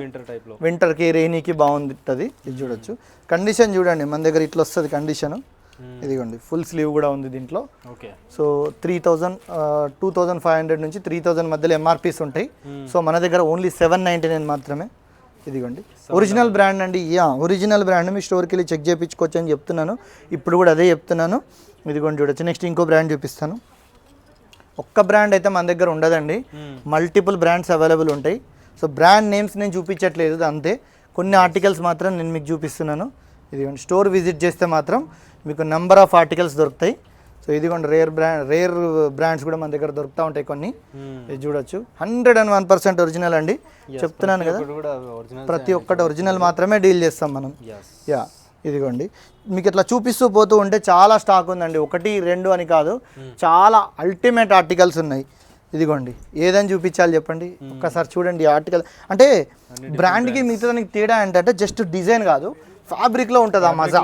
A: వింటర్కి రెయినీకి బాగుంటుంది. ఇది చూడొచ్చు. కండిషన్ చూడండి, మన దగ్గర ఇట్లా వస్తుంది కండిషన్. ఇదిగోండి ఫుల్ స్లీవ్ కూడా ఉంది దీంట్లో. సో 3000 2500 నుంచి 3000 మధ్యలో ఎంఆర్పీస్ ఉంటాయి. సో మన దగ్గర ఓన్లీ 799 మాత్రమే. ఇదిగోండి ఒరిజినల్ బ్రాండ్ అండి. ఒరిజినల్ బ్రాండ్, మీ స్టోర్కి వెళ్ళి చెక్ చేయించుకోవచ్చు అని చెప్తున్నాను. ఇప్పుడు కూడా అదే చెప్తున్నాను. ఇదిగోండి చూడొచ్చు. నెక్స్ట్ ఇంకో బ్రాండ్ చూపిస్తాను. ఒక్క బ్రాండ్ అయితే మన దగ్గర ఉండదండి, మల్టిపుల్ బ్రాండ్స్ అవైలబుల్ ఉంటాయి. సో బ్రాండ్ నేమ్స్ నేను చూపించట్లేదు అంతే, కొన్ని ఆర్టికల్స్ మాత్రం నేను మీకు చూపిస్తున్నాను. ఇదిగోండి, స్టోర్ విజిట్ చేస్తే మాత్రం మీకు నెంబర్ ఆఫ్ ఆర్టికల్స్ దొరుకుతాయి. సో ఇదిగోండి రేర్ బ్రాండ్స్ కూడా మన దగ్గర దొరుకుతూ ఉంటాయి కొన్ని. ఇది చూడొచ్చు, 101% ఒరిజినల్ అండి, చెప్తున్నాను కదా. ప్రతి ఒక్కటి ఒరిజినల్ మాత్రమే డీల్ చేస్తాం మనం. ఇదిగోండి, మీకు ఇట్లా చూపిస్తూ పోతూ ఉంటే చాలా స్టాక్ ఉందండి, 1 2 అని కాదు, చాలా అల్టిమేట్ ఆర్టికల్స్ ఉన్నాయి. ఇదిగోండి, ఏదని చూపించాలి చెప్పండి ఒక్కసారి చూడండి. ఆర్టికల్ అంటే బ్రాండ్కి మిగతా దానికి తేడా ఏంటంటే జస్ట్ డిజైన్ కాదు, ఫ్యాబ్రిక్లో ఉంటుంది. ఆ మజా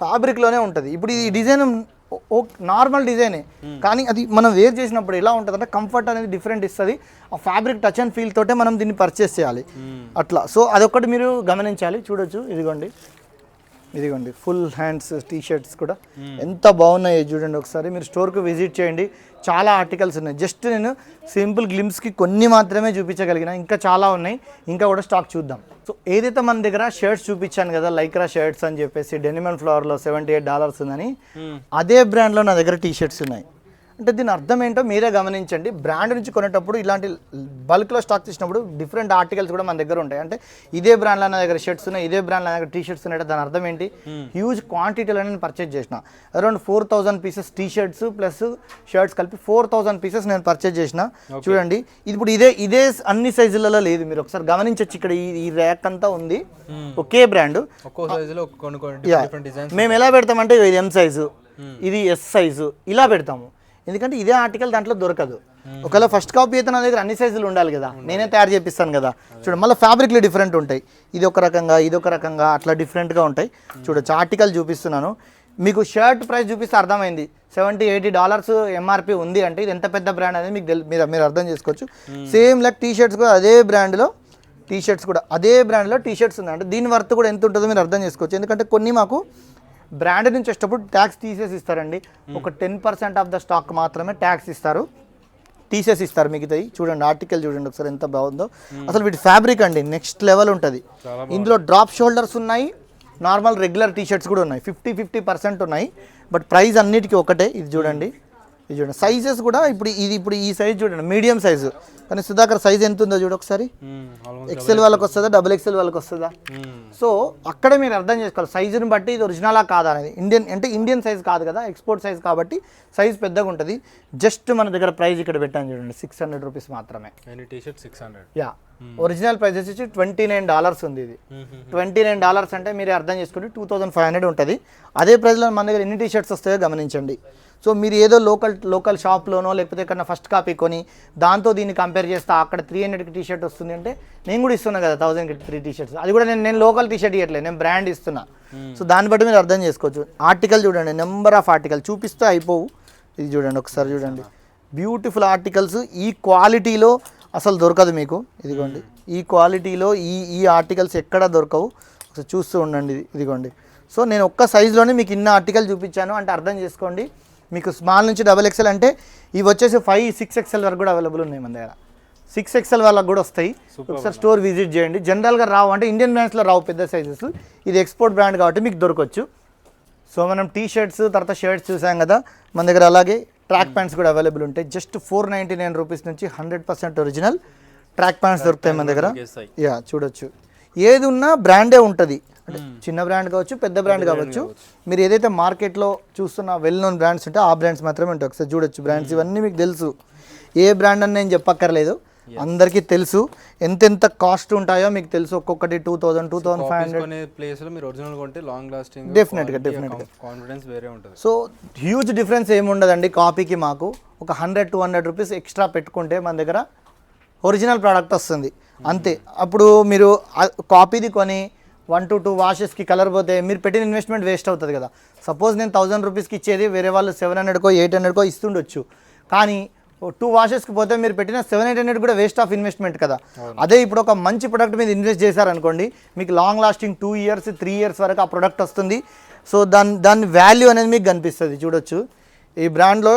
A: ఫ్యాబ్రిక్లోనే ఉంటుంది. ఇప్పుడు ఈ డిజైన్ నార్మల్ డిజైనే, కానీ అది మనం వేర్ చేసినప్పుడు ఎలా ఉంటుంది అంటే కంఫర్ట్ అనేది డిఫరెంట్ ఇస్తుంది. ఆ ఫ్యాబ్రిక్ టచ్ అండ్ ఫీల్ తోటే మనం దీన్ని పర్చేస్ చేయాలి అట్లా. సో అదొకటి మీరు గమనించాలి. చూడొచ్చు, ఇదిగోండి ఫుల్ హ్యాండ్స్ టీషర్ట్స్ కూడా ఎంత బాగున్నాయో చూడండి. ఒకసారి మీరు స్టోర్కి విజిట్ చేయండి, చాలా ఆర్టికల్స్ ఉన్నాయి. జస్ట్ నేను సింపుల్ గ్లిమ్స్కి కొన్ని మాత్రమే చూపించగలిగిన, ఇంకా చాలా ఉన్నాయి, ఇంకా కూడా స్టాక్ చూద్దాం. సో ఏదైతే మన దగ్గర షర్ట్స్ చూపించాను కదా, లైక్రా షర్ట్స్ అని చెప్పేసి డెనిమ్ అండ్ ఫ్లవర్లో $78 ఉందని, అదే బ్రాండ్లో నా దగ్గర టీషర్ట్స్ ఉన్నాయి. అంటే దీని అర్థం ఏంటో మీరే గమనించండి. బ్రాండ్ నుంచి కొనేటప్పుడు ఇలాంటి బల్క్లో స్టాక్ తీసినప్పుడు డిఫరెంట్ ఆర్టికల్స్ కూడా మన దగ్గర ఉంటాయి. అంటే ఇదే బ్రాండ్లో నా దగ్గర షర్ట్స్ ఉన్నాయి, ఇదే బ్రాండ్లో నా దగ్గర టీ షర్ట్స్ ఉన్నాయి. దాని అర్థం ఏంటి? హ్యూజ్ క్వాంటిటీలో నేను పర్చేజ్ చేసిన, around 4000 pieces T shirts plus shirts కలిపి 4000 పీసెస్ నేను పర్చేజ్ చేసిన. చూడండి, ఇప్పుడు ఇదే అన్ని సైజులలో లేదు, మీరు ఒకసారి గమనించవచ్చు. ఇక్కడ ఈ ర్యాక్ అంతా ఉంది, ఒకే బ్రాండ్. మేము ఎలా పెడతామంటే ఇది M సైజు, ఇది S సైజు, ఇలా పెడతాము. ఎందుకంటే ఇదే ఆర్టికల్ దాంట్లో దొరకదు. ఒకవేళ ఫస్ట్ కాపీ అయితే నా దగ్గర అన్ని సైజులు ఉండాలి కదా, నేనే తయారు చేపిస్తాను కదా. చూడండి, మళ్ళీ ఫ్యాబ్రిక్లు డిఫరెంట్ ఉంటాయి, ఇది ఒక రకంగా ఇది ఒక రకంగా అట్లా డిఫరెంట్గా ఉంటాయి. చూడొచ్చు, ఆర్టికల్ చూపిస్తున్నాను మీకు. షర్ట్ ప్రైస్ చూపిస్తే అర్థమైంది, $70-80 ఎంఆర్పి ఉంది అంటే ఇది ఎంత పెద్ద బ్రాండ్ అనేది మీకు మీరు అర్థం చేసుకోవచ్చు. సేమ్ లైక్ టీ షర్ట్స్ కూడా అదే బ్రాండ్లో టీ షర్ట్స్ ఉన్నాయి అంటే దీని వర్త్ కూడా ఎంత ఉంటుందో మీరు అర్థం చేసుకోవచ్చు. ఎందుకంటే కొన్ని మాకు బ్రాండ్ నుంచి వచ్చేటప్పుడు ట్యాక్స్ తీసేసి ఇస్తారండి. ఒక 10% ఆఫ్ ద స్టాక్ మాత్రమే ట్యాక్స్ ఇస్తారు, తీసేసి ఇస్తారు మిగతాయి. చూడండి, ఆర్టికల్ చూడండి ఒకసారి ఎంత బాగుందో. అసలు వీటి ఫ్యాబ్రిక్ అండి నెక్స్ట్ లెవెల్ ఉంటుంది. ఇందులో డ్రాప్ షోల్డర్స్ ఉన్నాయి, నార్మల్ రెగ్యులర్ టీ షర్ట్స్ కూడా ఉన్నాయి, 50% ఉన్నాయి. బట్ ప్రైస్ అన్నిటికీ ఒకటే. ఇది చూడండి సైజెస్ కూడా ఇప్పుడు ఈ సైజ్ చూడండి, మీడియం సైజు కానీ సుధాకర్ సైజ్ ఎంత ఉందో చూడు ఒకసారి, ఎక్సెల్ వాళ్ళకి వస్తుందా, డబుల్ ఎక్సెల్ వాళ్ళకి వస్తుందా? సో అక్కడ మీరు అర్థం చేసుకోవాలి సైజుని బట్టి ఇది ఒరిజినలా కాదా అనేది. ఇండియన్ సైజ్ కాదు కదా, ఎక్స్పోర్ట్ సైజ్ కాబట్టి సైజ్ పెద్దగా ఉంటుంది. జస్ట్ మన దగ్గర ప్రైస్ ఇక్కడ పెట్టాను చూడండి, 600 రూపీస్ మాత్రమే. యా, ఒరిజినల్ ప్రైస్ వచ్చి $29 ఉంది. ఇది $29 అంటే మీరు అర్థం చేసుకోండి 2500 ఉంటుంది. అదే ప్రైస్లో మన దగ్గర ఎన్ని టీషర్ట్స్ వస్తాయో గమనించండి. సో మీరు ఏదో లోకల్ షాప్లోనో లేకపోతే ఎక్కడన్నా ఫస్ట్ కాపీ కొని దాంతో దీన్ని కంపేర్ చేస్తా అక్కడ 300కి టీషర్ట్ వస్తుంది అంటే నేను కూడా ఇస్తున్నా కదా 1000కి 3 టీషర్ట్స్. అది కూడా నేను లోకల్ టీషర్ట్ ఇవ్వట్లేదు, నేను బ్రాండ్ ఇస్తున్నా. సో దాన్ని బట్టి మీరు అర్థం చేసుకోవచ్చు. ఆర్టికల్ చూడండి, నెంబర్ ఆఫ్ ఆర్టికల్ చూపిస్తే అయిపోవు. ఇది చూడండి ఒకసారి చూడండి, బ్యూటిఫుల్ ఆర్టికల్స్. ఈ క్వాలిటీలో అసలు దొరకదు మీకు. ఇదిగోండి ఈ క్వాలిటీలో ఈ ఆర్టికల్స్ ఎక్కడ దొరకవు. ఒకసారి చూస్తూ ఉండండి. ఇదిగోండి. సో నేను ఒక్క సైజులోనే మీకు ఇన్న ఆర్టికల్ చూపించాను అంటే అర్థం చేసుకోండి. మీకు స్మాల్ నుంచి డబల్ ఎక్సెల్ అంటే ఇవి వచ్చేసి 5-6 ఎక్సెల్ వరకు కూడా అవైలబుల్ ఉన్నాయి మన దగ్గర. 6 ఎక్సెల్ వాళ్ళకి కూడా వస్తాయి. ఒకసారి స్టోర్ విజిట్ చేయండి. జనరల్గా రావు అంటే ఇండియన్ బ్రాండ్స్లో రావు పెద్ద సైజెస్. ఇది ఎక్స్పోర్ట్ బ్రాండ్ కాబట్టి మీకు దొరకవచ్చు. సో మనం టీ షర్ట్స్ తర్వాత షర్ట్స్ చూసాం కదా మన దగ్గర. అలాగే ట్రాక్ ప్యాంట్స్ కూడా అవైలబుల్ ఉంటాయి. జస్ట్ 499 రూపీస్ నుంచి 100% ఒరిజినల్ ట్రాక్ ప్యాంట్స్ దొరుకుతాయి మన దగ్గర. యా చూడొచ్చు, ఏది ఉన్నా బ్రాండే ఉంటుంది. అంటే చిన్న బ్రాండ్ కావచ్చు, పెద్ద బ్రాండ్ కావచ్చు. మీరు ఏదైతే మార్కెట్లో చూస్తున్న వెల్ నోన్ బ్రాండ్స్ ఉంటే ఆ బ్రాండ్స్ మాత్రమే ఉంటాయి. ఒకసారి చూడొచ్చు బ్రాండ్స్ ఇవన్నీ మీకు తెలుసు. ఏ బ్రాండ్ అని నేను చెప్పక్కర్లేదు, అందరికీ తెలుసు. ఎంతెంత కాస్ట్ ఉంటాయో మీకు తెలుసు. ఒక్కొక్కటి 2000, 2500
B: ప్లేస్లో మీరు ఒరిజినల్ కొంటే లాంగ్ లాస్టింగ్
A: డెఫినెట్గా
B: కాన్ఫిడెన్స్ వేరే ఉంటుంది.
A: సో హ్యూజ్ డిఫరెన్స్ ఏముండదండి కాపీకి. మాకు ఒక 100-200 రూపీస్ ఎక్స్ట్రా పెట్టుకుంటే మన దగ్గర ఒరిజినల్ ప్రోడక్ట్ వస్తుంది అంతే. అప్పుడు మీరు కాపీది కొని 1 to 2 వాషెస్కి కలర్ పోతే మీరు పెట్టిన ఇన్వెస్ట్మెంట్ వేస్ట్ అవుతుంది కదా. సపోజ్ నేను 1000 రూపీస్కి ఇచ్చేది వేరే వాళ్ళు 700కో 800కో ఇస్తుండొచ్చు, కానీ 2 వాషెస్కి పోతే మీరు పెట్టిన 700-800 కూడా వేస్ట్ ఆఫ్ ఇన్వెస్ట్మెంట్ కదా. అదే ఇప్పుడు ఒక మంచి ప్రొడక్ట్ మీద ఇన్వెస్ట్ చేశారనుకోండి, మీకు లాంగ్ లాస్టింగ్ 2 years 3 years వరకు ఆ ప్రొడక్ట్ వస్తుంది. సో దాని వాల్యూ అనేది మీకు కనిపిస్తుంది. చూడొచ్చు ఈ బ్రాండ్లో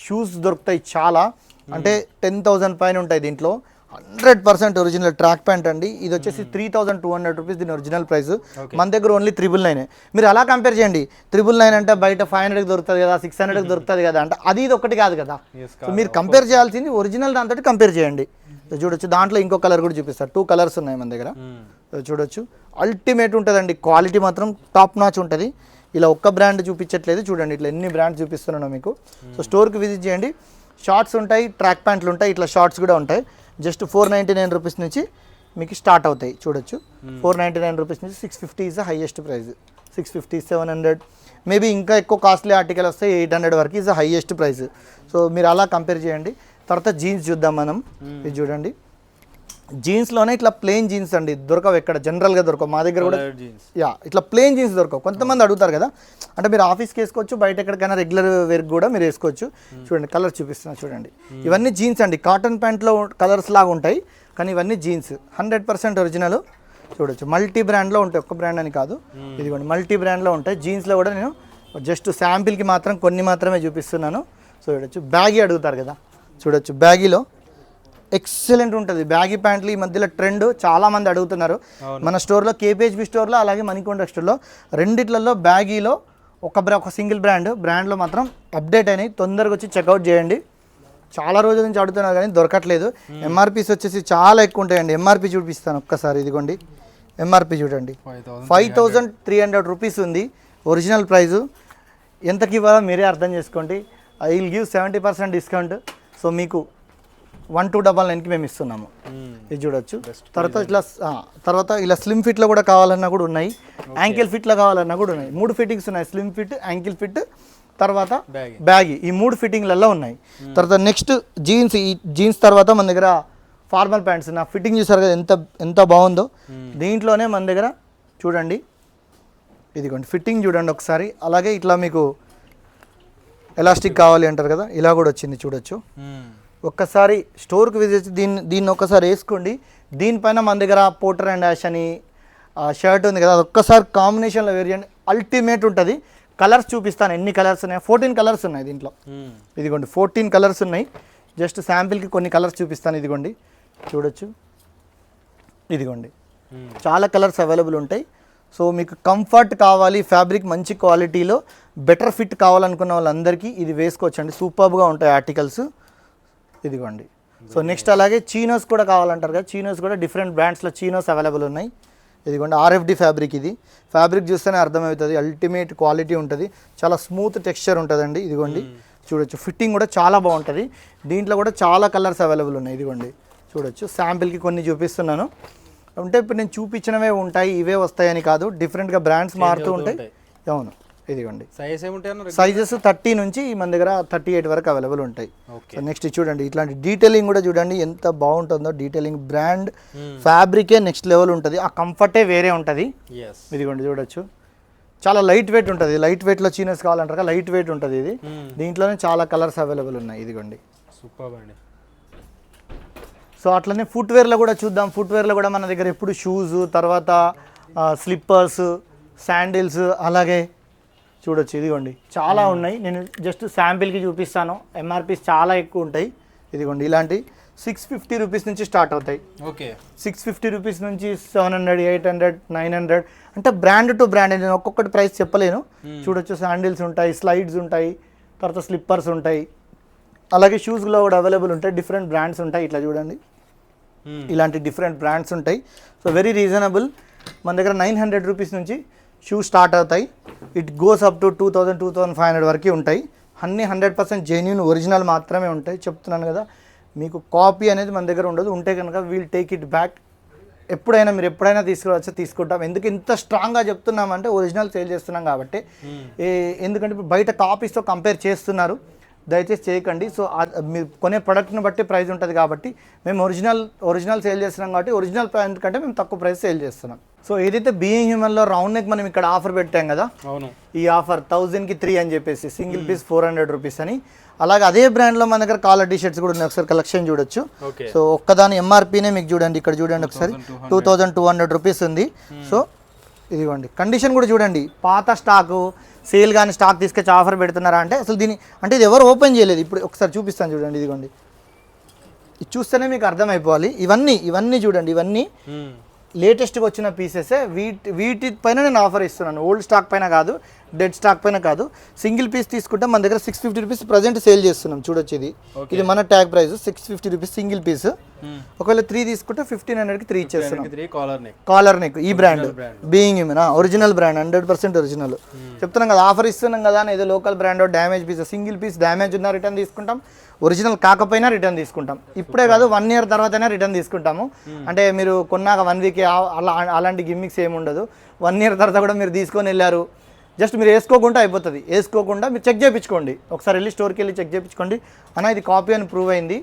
A: షూస్ దొరుకుతాయి చాలా, అంటే 10,000 పైన ఉంటాయి. దీంట్లో 100% ఒరిజినల్ ట్రాక్ ప్యాంట్ అండి. ఇది వచ్చేసి 3200 రూపీస్ దీని ఒరిజినల్ ప్రైస్. మన దగ్గర ఓన్లీ 999. మీరు అలా కంపేర్ చేయండి, 999 అంటే బయట 500కి దొరుకుతుంది కదా, 600కి దొరుకుతుంది కదా అంటే అది ఇది ఒక్కటి కాదు కదా. సో మీరు కంపేర్ చేయాల్సింది ఒరిజినల్ దాంతో కంపేర్ చేయండి. చూడొచ్చు దాంట్లో ఇంకో కలర్ కూడా చూపిస్తారు. 2 కలర్స్ ఉన్నాయి మన దగ్గర. చూడొచ్చు అల్టిమేట్ ఉంటుందండి, క్వాలిటీ మాత్రం టాప్ నాచ్ ఉంటుంది. ఇలా ఒక్క బ్రాండ్ చూపించట్లేదు, చూడండి ఇట్లా ఎన్ని బ్రాండ్స్ చూపిస్తున్నానో మీకు. సో స్టోర్కి విజిట్ చేయండి. షార్ట్స్ ఉంటాయి, ట్రాక్ ప్యాంట్లు ఉంటాయి, ఇట్లా షార్ట్స్ కూడా ఉంటాయి. జస్ట్ 499 రూపీస్ నుంచి మీకు స్టార్ట్ అవుతాయి. చూడొచ్చు 499 రూపీస్ నుంచి 650 is the highest price. 650, 700 maybe ఇంకా ఎక్కువ కాస్ట్లీ ఆర్టికల్ వస్తే 800 వరకు is the highest price. So మీరు అలా కంపేర్ చేయండి. తర్వాత జీన్స్ చూద్దాం మనం. ఇది చూడండి, జీన్స్లోనే ఇట్లా ప్లెయిన్ జీన్స్ అండి దొరకవు ఎక్కడ, జనరల్గా దొరకవు. మా దగ్గర కూడా ఇట్లా ప్లెయిన్ జీన్స్ దొరకవు. కొంతమంది అడుగుతారు కదా, అంటే మీరు ఆఫీస్కి వేసుకోవచ్చు, బయట ఎక్కడికైనా రెగ్యులర్ వేర్ కూడా మీరు వేసుకోవచ్చు. చూడండి కలర్ చూపిస్తున్నా చూడండి, ఇవన్నీ జీన్స్ అండి. కాటన్ ప్యాంట్లో కలర్స్ లాగా ఉంటాయి, కానీ ఇవన్నీ జీన్స్ 100% ఒరిజినల్. చూడొచ్చు మల్టీ బ్రాండ్లో ఉంటాయి, ఒక్క బ్రాండ్ అని కాదు. ఇదిగోండి మల్టీ బ్రాండ్లో ఉంటాయి. జీన్స్లో కూడా నేను జస్ట్ శాంపిల్కి మాత్రం కొన్ని మాత్రమే చూపిస్తున్నాను. సో చూడొచ్చు బ్యాగీ అడుగుతారు కదా, చూడొచ్చు బ్యాగీలో ఎక్సలెంట్ ఉంటుంది. బ్యాగీ ప్యాంట్లు ఈ మధ్యలో ట్రెండ్, చాలామంది అడుగుతున్నారు. మన స్టోర్లో కేపీహెచ్బి స్టోర్లో అలాగే మణికొండ స్టోర్లో రెండిట్లలో బ్యాగీలో ఒక సింగిల్ బ్రాండ్లో మాత్రం అప్డేట్ అయినాయి. తొందరగా వచ్చి చెక్అవుట్ చేయండి. చాలా రోజుల నుంచి అడుగుతున్నారు కానీ దొరకట్లేదు. ఎంఆర్పీస్ వచ్చేసి చాలా ఎక్కువ ఉంటాయండి. ఎంఆర్పీ చూపిస్తాను ఒక్కసారి. ఇదిగోండి ఎంఆర్పీ చూడండి, 5300 రూపీస్ ఉంది ఒరిజినల్ ప్రైజు. ఎంతకి ఇవ్వాలో మీరే అర్థం చేసుకోండి. I will give 70% discount. So మీకు 1299కి మేము ఇస్తున్నాము. ఇది చూడొచ్చు. తర్వాత ఇలా స్లిమ్ ఫిట్లో కూడా కావాలన్నా కూడా ఉన్నాయి, యాంకిల్ ఫిట్లో కావాలన్నా కూడా ఉన్నాయి. 3 ఫిట్టింగ్స్ ఉన్నాయి, స్లిమ్ ఫిట్, యాంకిల్ ఫిట్, తర్వాత బ్యాగీ. ఈ 3 ఫిట్టింగ్లలో ఉన్నాయి. తర్వాత నెక్స్ట్ జీన్స్. ఈ జీన్స్ తర్వాత మన దగ్గర ఫార్మల్ ప్యాంట్స్. నా ఫిట్టింగ్ చూసారు కదా ఎంత బాగుందో. దీంట్లోనే మన దగ్గర చూడండి, ఇదిగోండి ఫిట్టింగ్ చూడండి ఒకసారి. అలాగే ఇట్లా మీకు ఎలాస్టిక్ కావాలి అంటారు కదా, ఇలా కూడా వచ్చింది చూడొచ్చు. ఒక్కసారి స్టోర్కి విజిట్ దీన్ని ఒక్కసారి వేసుకోండి. దీనిపైన మన దగ్గర పోటర్ అండ్ యాష్ అని షర్ట్ ఉంది కదా, అది ఒక్కసారి కాంబినేషన్లో వేర్ చేయండి, అల్టిమేట్ ఉంటుంది. కలర్స్ చూపిస్తాను ఎన్ని కలర్స్ ఉన్నాయి. 14 కలర్స్ ఉన్నాయి దీంట్లో. ఇదిగోండి 14 కలర్స్ ఉన్నాయి. జస్ట్ శాంపిల్కి కొన్ని కలర్స్ చూపిస్తాను. ఇదిగోండి చూడొచ్చు, ఇదిగోండి చాలా కలర్స్ అవైలబుల్ ఉంటాయి. సో మీకు కంఫర్ట్ కావాలి, ఫ్యాబ్రిక్ మంచి క్వాలిటీలో బెటర్ ఫిట్ కావాలనుకున్న వాళ్ళందరికీ ఇది వేసుకోవచ్చండి. సూపర్గా ఉంటాయి ఆర్టికల్స్. ఇదిగోండి సో నెక్స్ట్ అలాగే చీనోస్ కూడా కావాలంటారు కదా, చీనోస్ కూడా డిఫరెంట్ బ్రాండ్స్లో చీనోస్ అవైలబుల్ ఉన్నాయి. ఇదిగోండి RFD ఫ్యాబ్రిక్, ఇది ఫ్యాబ్రిక్ చూస్తేనే అర్థమవుతుంది, అల్టిమేట్ క్వాలిటీ ఉంటుంది, చాలా స్మూత్ టెక్స్చర్ ఉంటుందండి. ఇదిగోండి చూడొచ్చు, ఫిట్టింగ్ కూడా చాలా బాగుంటుంది. దీంట్లో కూడా చాలా కలర్స్ అవైలబుల్ ఉన్నాయి. ఇదిగోండి చూడొచ్చు, శాంపిల్కి కొన్ని చూపిస్తున్నాను. అంటే ఇప్పుడు నేను చూపించినవే ఉంటాయి, ఇవే వస్తాయని కాదు, డిఫరెంట్గా బ్రాండ్స్ మారుతూ ఉంటాయి. అవును, ఇదిగోండి
B: సైజ్ ఏముంటాయి?
A: సైజెస్ 30 నుంచి మన దగ్గర 38 వరకు అవైలబుల్ ఉంటాయి. సో నెక్స్ట్ చూడండి, ఇట్లాంటి డీటెయిలింగ్ కూడా చూడండి ఎంత బాగుంటుందో. డీటెయిలింగ్ బ్రాండ్ ఫ్యాబ్రికే నెక్స్ట్ లెవెల్ ఉంటుంది, ఆ కంఫర్టే వేరే ఉంటుంది. ఇదిగోండి చూడొచ్చు, చాలా లైట్ వెయిట్ ఉంటుంది. లైట్ వెయిట్లో చీనస్ కావాలంటారు, లైట్ వెయిట్ ఉంటుంది ఇది. దీంట్లోనే చాలా కలర్స్ అవైలబుల్ ఉన్నాయి. ఇదిగోండి
B: సూపర్ అండి.
A: సో అట్లనే ఫుట్వేర్లో కూడా చూద్దాం. ఫుట్వేర్లో కూడా మన దగ్గర ఎప్పుడు షూస్, తర్వాత స్లిప్పర్స్, శాండిల్స్, అలాగే చూడొచ్చు. ఇదిగోండి చాలా ఉన్నాయి, నేను జస్ట్ శాంపిల్కి చూపిస్తాను. MRPs చాలా ఎక్కువ ఉంటాయి. ఇదిగోండి ఇలాంటి 650 రూపీస్ నుంచి స్టార్ట్ అవుతాయి.
B: ఓకే,
A: 650 రూపీస్ నుంచి 700, 800, 900, అంటే బ్రాండ్ టు బ్రాండ్. నేను ఒక్కొక్కటి ప్రైస్ చెప్పలేను. చూడొచ్చు, శాండిల్స్ ఉంటాయి, స్లైడ్స్ ఉంటాయి, తర్వాత స్లిప్పర్స్ ఉంటాయి, అలాగే షూస్లో కూడా అవైలబుల్ ఉంటాయి. డిఫరెంట్ బ్రాండ్స్ ఉంటాయి. ఇట్లా చూడండి, ఇలాంటి డిఫరెంట్ బ్రాండ్స్ ఉంటాయి. So very reasonable. మన దగ్గర 900 రూపీస్ నుంచి షూస్ స్టార్ట్ అవుతాయి. ఇట్ గోస్ అప్ టు 2000, 2500 వరకు ఉంటాయి. అన్నీ 100% జెన్యూన్ ఒరిజినల్ మాత్రమే ఉంటాయి. చెప్తున్నాను కదా, మీకు కాపీ అనేది మన దగ్గర ఉండదు. ఉంటే కనుక వీల్ టేక్ ఇట్ బ్యాక్. ఎప్పుడైనా మీరు ఎప్పుడైనా తీసుకురావచ్చు, తీసుకుంటాం. ఎందుకు ఇంత స్ట్రాంగ్గా చెప్తున్నామంటే ఒరిజినల్ సేల్ చేస్తున్నాం కాబట్టి. ఎందుకంటే ఇప్పుడు బయట కాపీస్తో కంపేర్ చేస్తున్నారు, దయచేసి చేయకండి. సో మీరు కొనే ప్రోడక్ట్ని బట్టి ప్రైస్ ఉంటుంది కాబట్టి మేము ఒరిజినల్ సేల్ చేస్తున్నాం కాబట్టి ఒరిజినల్ ప్రైస్ కంటే మేము తక్కువ ప్రైస్ సేల్ చేస్తున్నాం. సో ఏదైతే బీయింగ్ హ్యూమన్లో రౌండ్ నెక్ మనం ఇక్కడ ఆఫర్ పెట్టాం కదా,
B: అవును,
A: ఈ ఆఫర్ 1000కి 3 అని చెప్పేసి, సింగిల్ పీస్ 400 రూపీస్ అని. అలాగే అదే బ్రాండ్లో మన దగ్గర కాలర్ టీషర్ట్స్ కూడా ఉన్నాయి. ఒకసారి కలెక్షన్ చూడొచ్చు. సో ఒక్కదాని MRPనే మీకు చూడండి, ఇక్కడ చూడండి ఒకసారి 2200 రూపీస్ ఉంది. సో ఇదిగోండి, కండిషన్ కూడా చూడండి, పాత స్టాకు, సేల్ కానీ స్టాక్ తీసుకొచ్చి ఆఫర్ పెడుతున్నారా అంటే అసలు దీని అంటే ఇది ఎవరు ఓపెన్ చేయలేదు. ఇప్పుడు ఒకసారి చూపిస్తాను చూడండి. ఇదిగోండి, ఇది చూస్తేనే మీకు అర్థమైపోవాలి. ఇవన్నీ చూడండి, ఇవన్నీ లేటెస్ట్గా వచ్చిన పీసెసే. వీటి పైన నేను ఆఫర్ ఇస్తున్నాను, ఓల్డ్ స్టాక్ పైన కాదు, డెడ్ స్టాక్ పైన కాదు. సింగిల్ పీస్ తీసుకుంటే మన దగ్గర 650 రూపీస్ ప్రజెంట్ సేల్ చేస్తున్నాం. చూడొచ్చు, ఇది మన tag price 650 rupees single piece. ఒకవేళ 3 తీసుకుంటే 1500కి 3 ఇచ్చేస్తున్నాం. కాలర్ నెక్, ఈ brand being human original brand, 100% original. చెప్తున్నాం కదా, ఆఫర్ ఇస్తున్నాం కదా అని ఏదో local brand damage piece. Single piece damage ఉన్నా రిటర్న్ తీసుకుంటాం, ఒరిజినల్ కాకపోయినా రిటర్న్ తీసుకుంటాం. ఇప్పుడే కాదు, 1 ఇయర్ తర్వాతైనా రిటర్న్ తీసుకుంటాము. అంటే మీరు కొన్నాక 1 వీక్ అలాంటి గిమ్మిక్స్ ఏమి ఉండదు. 1 ఇయర్ తర్వాత కూడా మీరు తీసుకొని వెళ్ళారు, జస్ట్ మీరు వేసుకోకుండా అయిపోతుంది. వేసుకోకుండా మీరు చెక్ చేయించుకోండి, ఒకసారి వెళ్ళి స్టోర్కి వెళ్ళి చెక్ చేయించుకోండి. అన్న ఇది కాపీ అని ప్రూవ్ అయింది,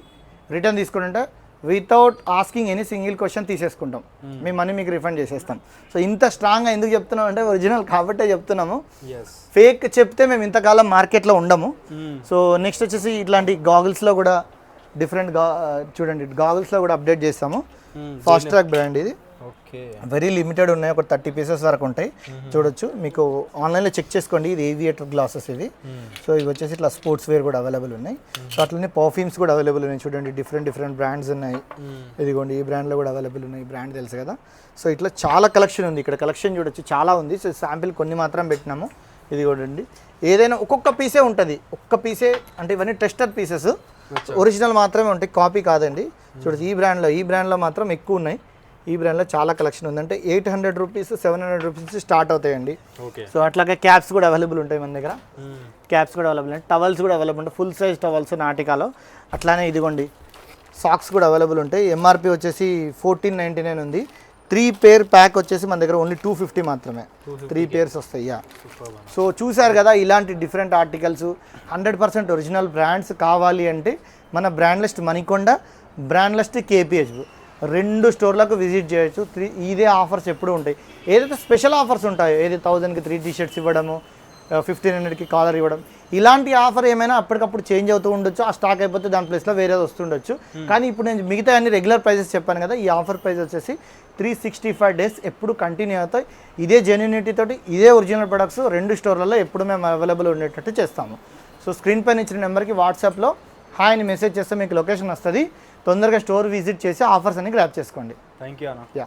A: రిటర్న్ తీసుకుంటే without asking any single question తీసేసుకుంటాం, మీ మనీ మీకు రిఫండ్ చేసేస్తాం. సో ఇంత స్ట్రాంగ్గా ఎందుకు చెప్తున్నాం అంటే ఒరిజినల్ కాబట్టే చెప్తున్నాము. ఫేక్ చెప్తే మేము ఇంతకాలం మార్కెట్లో ఉండము. సో నెక్స్ట్ వచ్చేసి ఇట్లాంటి గాగుల్స్లో కూడా డిఫరెంట్ చూడండి, గాగుల్స్లో కూడా అప్డేట్ చేస్తాము. ఫాస్ట్ ట్రాక్ బ్రాండ్ ఇది, వెరీ లిమిటెడ్ ఉన్నాయి, ఒక 30 పీసెస్ వరకు ఉంటాయి. చూడొచ్చు, మీకు ఆన్లైన్లో చెక్ చేసుకోండి. ఇది ఏవియేటర్ గ్లాసెస్ ఇది. సో ఇవి వచ్చేసి ఇట్లా స్పోర్ట్స్ వేర్ కూడా అవైలబుల్ ఉన్నాయి. సో అట్లనే పర్ఫ్యూమ్స్ కూడా అవైలబుల్ ఉన్నాయి. చూడండి, డిఫరెంట్ బ్రాండ్స్ ఉన్నాయి. ఇదిగోండి, ఈ బ్రాండ్లో కూడా అవైలబుల్ ఉన్నాయి. ఈ బ్రాండ్ తెలుసు కదా. సో ఇట్లా చాలా కలెక్షన్ ఉంది. ఇక్కడ కలెక్షన్ చూడొచ్చు, చాలా ఉంది. సో శాంపిల్ కొన్ని మాత్రం పెట్టినాము. ఇది చూడండి, ఏదైనా ఒక్కొక్క పీసే ఉంటుంది, ఒక్క పీసే అంటే ఇవన్నీ టెస్టర్ పీసెస్, ఒరిజినల్ మాత్రమే ఉంటాయి, కాపీ కాదండి. చూడొచ్చు, ఈ బ్రాండ్లో మాత్రం ఎక్కువ ఉన్నాయి. ఈ బ్రాండ్లో చాలా కలెక్షన్ ఉందంటే 800 రూపీస్, 700 రూపీస్ స్టార్ట్ అవుతాయండి. సో అట్లాగే క్యాప్స్ కూడా అవైలబుల్ ఉంటాయి మన దగ్గర. క్యాప్స్ కూడా అవైలబుల్ ఉంటాయి, టవల్స్ కూడా అవైలబుల్ ఉంటాయి, ఫుల్ సైజ్ టవల్స్ నాటికాలో. అట్లానే ఇదిగోండి, సాక్స్ కూడా అవైలబుల్ ఉంటాయి. MRP వచ్చేసి 1499 ఉంది. 3 పేర్ ప్యాక్ వచ్చేసి మన దగ్గర ఓన్లీ 250 మాత్రమే. 3 పేర్స్ వస్తాయి. సో చూసారు కదా, ఇలాంటి డిఫరెంట్ ఆర్టికల్స్ 100% ఒరిజినల్ బ్రాండ్స్ కావాలి అంటే మన brand list Manikonda, brand list KPH 2 స్టోర్లకు విజిట్ చేయొచ్చు. ఇదే ఆఫర్స్ ఎప్పుడు ఉంటాయి. ఏదైతే స్పెషల్ ఆఫర్స్ ఉంటాయో, ఏది 1000కి 3 టీషర్ట్స్ ఇవ్వడము, 1500కి కాలర్ ఇవ్వడం, ఇలాంటి ఆఫర్ ఏమైనా అప్పటికప్పుడు చేంజ్ అవుతూ ఉండొచ్చు. ఆ స్టాక్ అయిపోతే దాని ప్లేస్లో వేరేది వస్తుండొచ్చు. కానీ ఇప్పుడు నేను మిగతా అన్ని రెగ్యులర్ ప్రైజెస్ చెప్పాను కదా, ఈ ఆఫర్ ప్రైస్ వచ్చేసి 365 డేస్ ఎప్పుడు కంటిన్యూ అవుతాయి. ఇదే జెన్యూనిటీ తోటి, ఇదే ఒరిజినల్ ప్రొడక్ట్స్ 2 స్టోర్లలో ఎప్పుడు మేము అవైలబుల్ ఉండేటట్టు చేస్తాము. సో స్క్రీన్ పైన ఇచ్చిన నెంబర్కి వాట్సాప్లో హాయ్ అని మెసేజ్ చేస్తే మీకు లొకేషన్ వస్తుంది. తొందరగా స్టోర్ విజిట్ చేసి ఆఫర్స్ అన్ని గ్రాప్ చేసుకోండి.
B: థ్యాంక్ యూ అన్న.